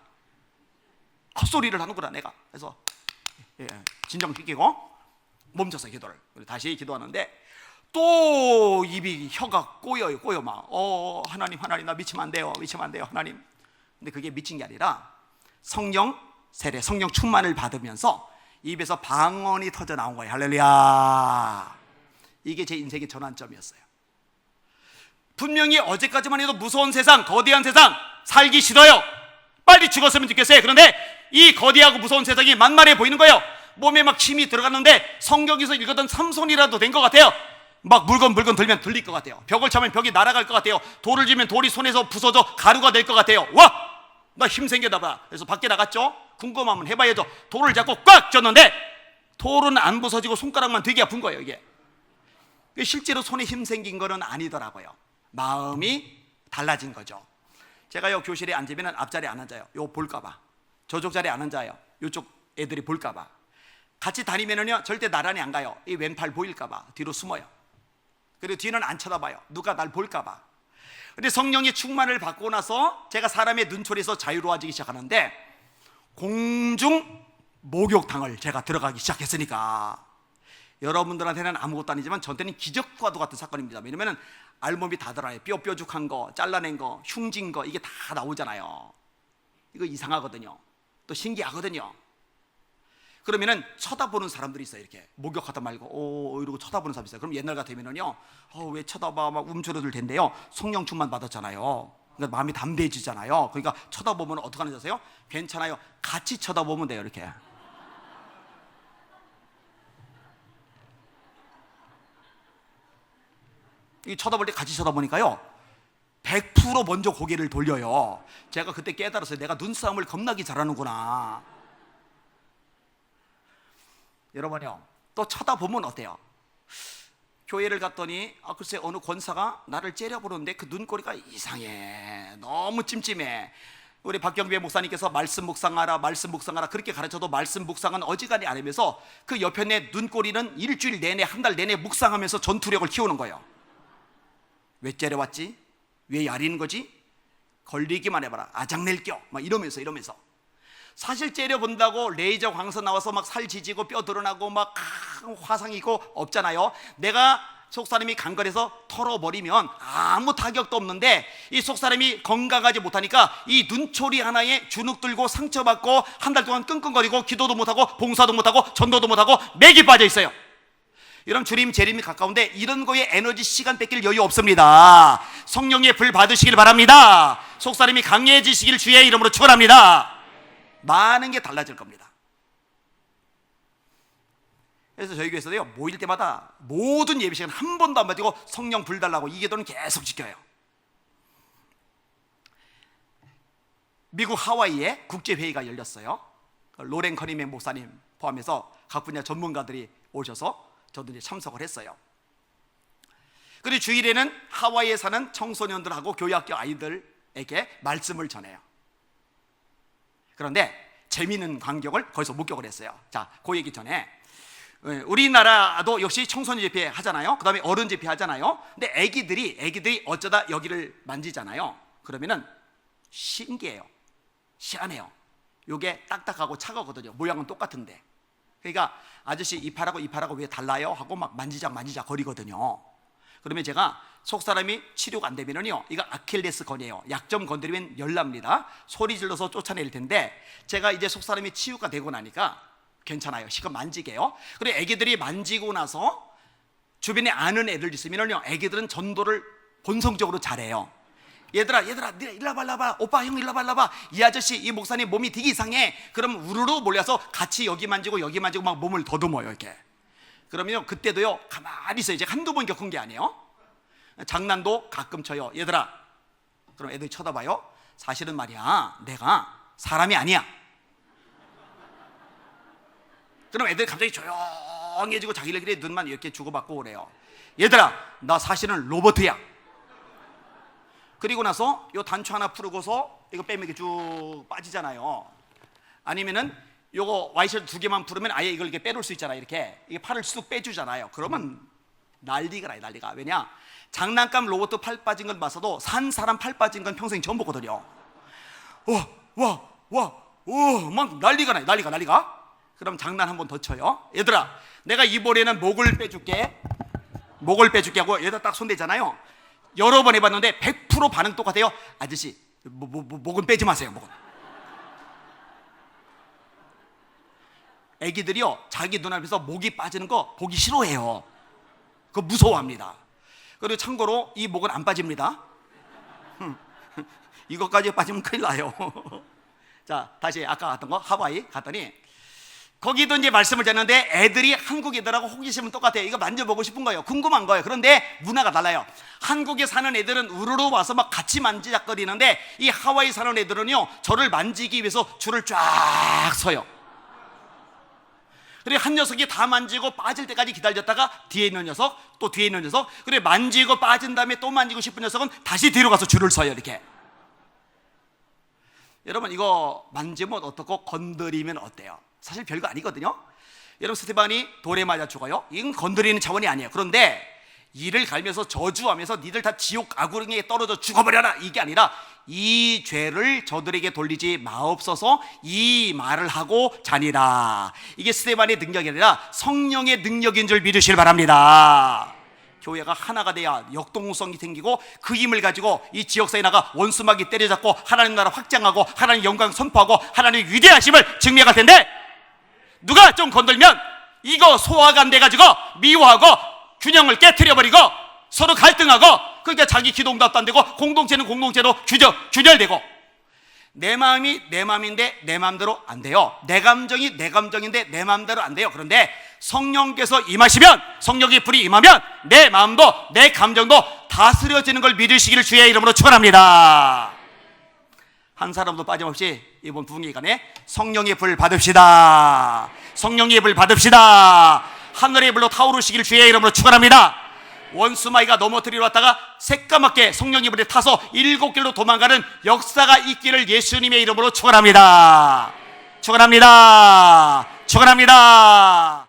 헛소리를 하는구나 내가. 그래서 진정 끼고 멈춰서 기도를 다시 기도하는데 또 입이 혀가 꼬여 막 하나님 나 미치면 안 돼요 하나님. 근데 그게 미친 게 아니라 성령 세례, 성령 충만을 받으면서 입에서 방언이 터져 나온 거예요. 할렐루야. 이게 제 인생의 전환점이었어요. 분명히 어제까지만 해도 무서운 세상, 거대한 세상 살기 싫어요. 빨리 죽었으면 좋겠어요. 그런데 이 거대하고 무서운 세상이 만만해 보이는 거예요. 몸에 막 힘이 들어갔는데 성경에서 읽었던 삼손이라도 된 것 같아요. 막 물건 들면 들릴 것 같아요. 벽을 차면 벽이 날아갈 것 같아요. 돌을 쥐면 돌이 손에서 부서져 가루가 될 것 같아요. 와! 나 힘 생겼나 봐. 그래서 밖에 나갔죠. 궁금하면 해봐야죠. 돌을 잡고 꽉 쥐었는데 돌은 안 부서지고 손가락만 되게 아픈 거예요. 이게 실제로 손에 힘 생긴 거는 아니더라고요. 마음이 달라진 거죠. 제가요 교실에 앉으면 앞자리에 안 앉아요. 요 볼까봐. 저쪽 자리에 안 앉아요. 요쪽 애들이 볼까봐. 같이 다니면은요 절대 나란히 안 가요. 이 왼팔 보일까봐 뒤로 숨어요. 그리고 뒤는 안 쳐다봐요. 누가 날 볼까봐. 근데 성령의 충만을 받고 나서 제가 사람의 눈초리에서 자유로워지기 시작하는데 공중 목욕탕을 제가 들어가기 시작했으니까 여러분들한테는 아무것도 아니지만 저한테는 기적과도 같은 사건입니다. 왜냐면 알몸이 다 드러나요. 뾰족한 거, 잘라낸 거, 흉진 거 이게 다 나오잖아요. 이거 이상하거든요. 또 신기하거든요. 그러면은 쳐다보는 사람들이 있어요. 이렇게 목욕하다 말고 이러고 쳐다보는 사람이 있어요. 그럼 옛날 같으면은요 왜 쳐다봐 막 움츠러들 텐데요. 성령 충만 받았잖아요. 그러니까 마음이 담대해지잖아요. 그러니까 쳐다보면 어떻게 하는지 아세요? 괜찮아요. 같이 쳐다보면 돼요. 이렇게. 이 쳐다볼 때 같이 쳐다보니까요 100% 먼저 고개를 돌려요. 제가 그때 깨달았어요. 내가 눈싸움을 겁나게 잘하는구나. 여러분요 또 쳐다보면 어때요? 교회를 갔더니 글쎄 어느 권사가 나를 째려보는데 그 눈꼬리가 이상해. 너무 찜찜해. 우리 박경배 목사님께서 말씀 묵상하라 그렇게 가르쳐도 말씀 묵상은 어지간히 안 하면서 그 옆에 내 눈꼬리는 일주일 내내 한 달 내내 묵상하면서 전투력을 키우는 거예요. 왜 째려왔지? 왜 야리는 거지? 걸리기만 해봐라. 아작낼 겨. 막 이러면서 사실 째려본다고 레이저 광선 나와서 막 살 지지고 뼈 드러나고 막 화상 있고 없잖아요. 내가 속사람이 강건해서 털어버리면 아무 타격도 없는데 이 속사람이 건강하지 못하니까 이 눈초리 하나에 주눅 들고 상처받고 한 달 동안 끙끙거리고 기도도 못하고 봉사도 못하고 전도도 못하고 맥이 빠져 있어요. 여러분 주님 재림이 가까운데 이런 거에 에너지 시간 뺏길 여유 없습니다. 성령의 불 받으시길 바랍니다. 속사람이 강해지시길 주의 이름으로 축원합니다. 많은 게 달라질 겁니다. 그래서 저희 교회에서도요 모일 때마다 모든 예배 시간 한 번도 안 빠지고 성령 불 달라고 이 기도는 계속 지켜요. 미국 하와이에 국제회의가 열렸어요. 로렌 커니맨 목사님 포함해서 각 분야 전문가들이 오셔서 저도 이제 참석을 했어요. 그리고 주일에는 하와이에 사는 청소년들하고 교회학교 아이들에게 말씀을 전해요. 그런데 재미있는 광경을 거기서 목격을 했어요. 자, 그 얘기 전에 우리나라도 역시 청소년 집회 하잖아요. 그 다음에 어른 집회 하잖아요. 근데 애기들이 어쩌다 여기를 만지잖아요. 그러면은 신기해요. 시원해요. 요게 딱딱하고 차가거든요. 모양은 똑같은데. 그러니까 아저씨 이 팔하고 왜 달라요? 하고 막 만지작 거리거든요. 그러면 제가 속사람이 치료가 안 되면은요 이거 아킬레스건이에요. 약점 건드리면 열납니다. 소리 질러서 쫓아낼 텐데 제가 이제 속사람이 치유가 되고 나니까 괜찮아요. 실컷 만지게요. 그리고 애기들이 만지고 나서 주변에 아는 애들 있으면은요 애기들은 전도를 본성적으로 잘해요. 얘들아 일로 와봐. 오빠 형 일로 와봐. 이 아저씨 이 목사님 몸이 되게 이상해. 그럼 우르르 몰려서 같이 여기 만지고 막 몸을 더듬어요. 이렇게 그러면요 그때도요 가만히 있어요. 이제 한두 번 겪은 게 아니에요. 장난도 가끔 쳐요. 얘들아, 그럼 애들이 쳐다봐요. 사실은 말이야 내가 사람이 아니야. 그럼 애들이 갑자기 조용해지고 자기들끼리 눈만 이렇게 주고받고 그래요. 얘들아, 나 사실은 로봇이야. 그리고 나서 요 단추 하나 풀고서 이거 빼면 이렇게 쭉 빠지잖아요. 아니면은 요거 와이셔츠 2개만 풀으면 아예 이걸 이렇게 빼놓을 수 있잖아요. 이렇게 이게 팔을 쑥 빼주잖아요. 그러면 난리가 나요, 난리가. 왜냐? 장난감 로봇 팔 빠진 건 봤어도 산 사람 팔 빠진 건 평생 처음 보거든요. 막 난리가 나요, 난리가. 그럼 장난 한 번 더 쳐요. 얘들아, 내가 이번에는 목을 빼줄게. 목을 빼줄게 하고 얘들 딱 손대잖아요. 여러 번 해봤는데 100% 반응 똑같아요. 아저씨, 목은 빼지 마세요, 목은. 애기들이요 자기 눈앞에서 목이 빠지는 거 보기 싫어해요. 그거 무서워합니다. 그리고 참고로 이 목은 안 빠집니다. 이것까지 빠지면 큰일 나요. 자, 다시 아까 갔던 거 하와이 갔더니 거기도 이제 말씀을 드렸는데 애들이 한국 애들하고 호기심은 똑같아요. 이거 만져보고 싶은 거예요. 궁금한 거예요. 그런데 문화가 달라요. 한국에 사는 애들은 우르르 와서 막 같이 만지작거리는데 이 하와이 사는 애들은요 저를 만지기 위해서 줄을 쫙 서요. 그리고 한 녀석이 다 만지고 빠질 때까지 기다렸다가 뒤에 있는 녀석, 또 뒤에 있는 녀석, 그리고 만지고 빠진 다음에 또 만지고 싶은 녀석은 다시 뒤로 가서 줄을 서요. 이렇게. 여러분, 이거 만지면 어떻고 건드리면 어때요? 사실 별거 아니거든요. 여러분, 스테반이 돌에 맞아 죽어요. 이건 건드리는 차원이 아니에요. 그런데 이를 갈면서 저주하면서 니들 다 지옥 아구릉에 떨어져 죽어버려라, 이게 아니라 이 죄를 저들에게 돌리지 마옵소서, 이 말을 하고 자니라. 이게 스테반의 능력이 아니라 성령의 능력인 줄 믿으시길 바랍니다. 교회가 하나가 돼야 역동성이 생기고 그 힘을 가지고 이 지역사회에 나가 원수막이 때려잡고 하나님 나라 확장하고 하나님 영광 선포하고 하나님의 위대하심을 증명할 텐데, 누가 좀 건들면 이거 소화가 안 돼가지고 미워하고 균형을 깨트려버리고 서로 갈등하고, 그러니까 자기 기동답도 안 되고 공동체는 공동체로 균열되고, 내 마음이 내 마음인데 내 마음대로 안 돼요. 내 감정이 내 감정인데 내 마음대로 안 돼요. 그런데 성령께서 임하시면, 성령의 불이 임하면 내 마음도 내 감정도 다스려지는 걸 믿으시기를 주의 이름으로 축원합니다. 한 사람도 빠짐없이 이번 부흥회관에 성령의 불 받읍시다. 성령의 불 받읍시다. 하늘의 불로 타오르시기를 주의 이름으로 축원합니다. 원수마이가 넘어뜨리러 왔다가 새까맣게 성령의 불에 타서 7길로 도망가는 역사가 있기를 예수님의 이름으로 축원합니다. 축원합니다. 축원합니다.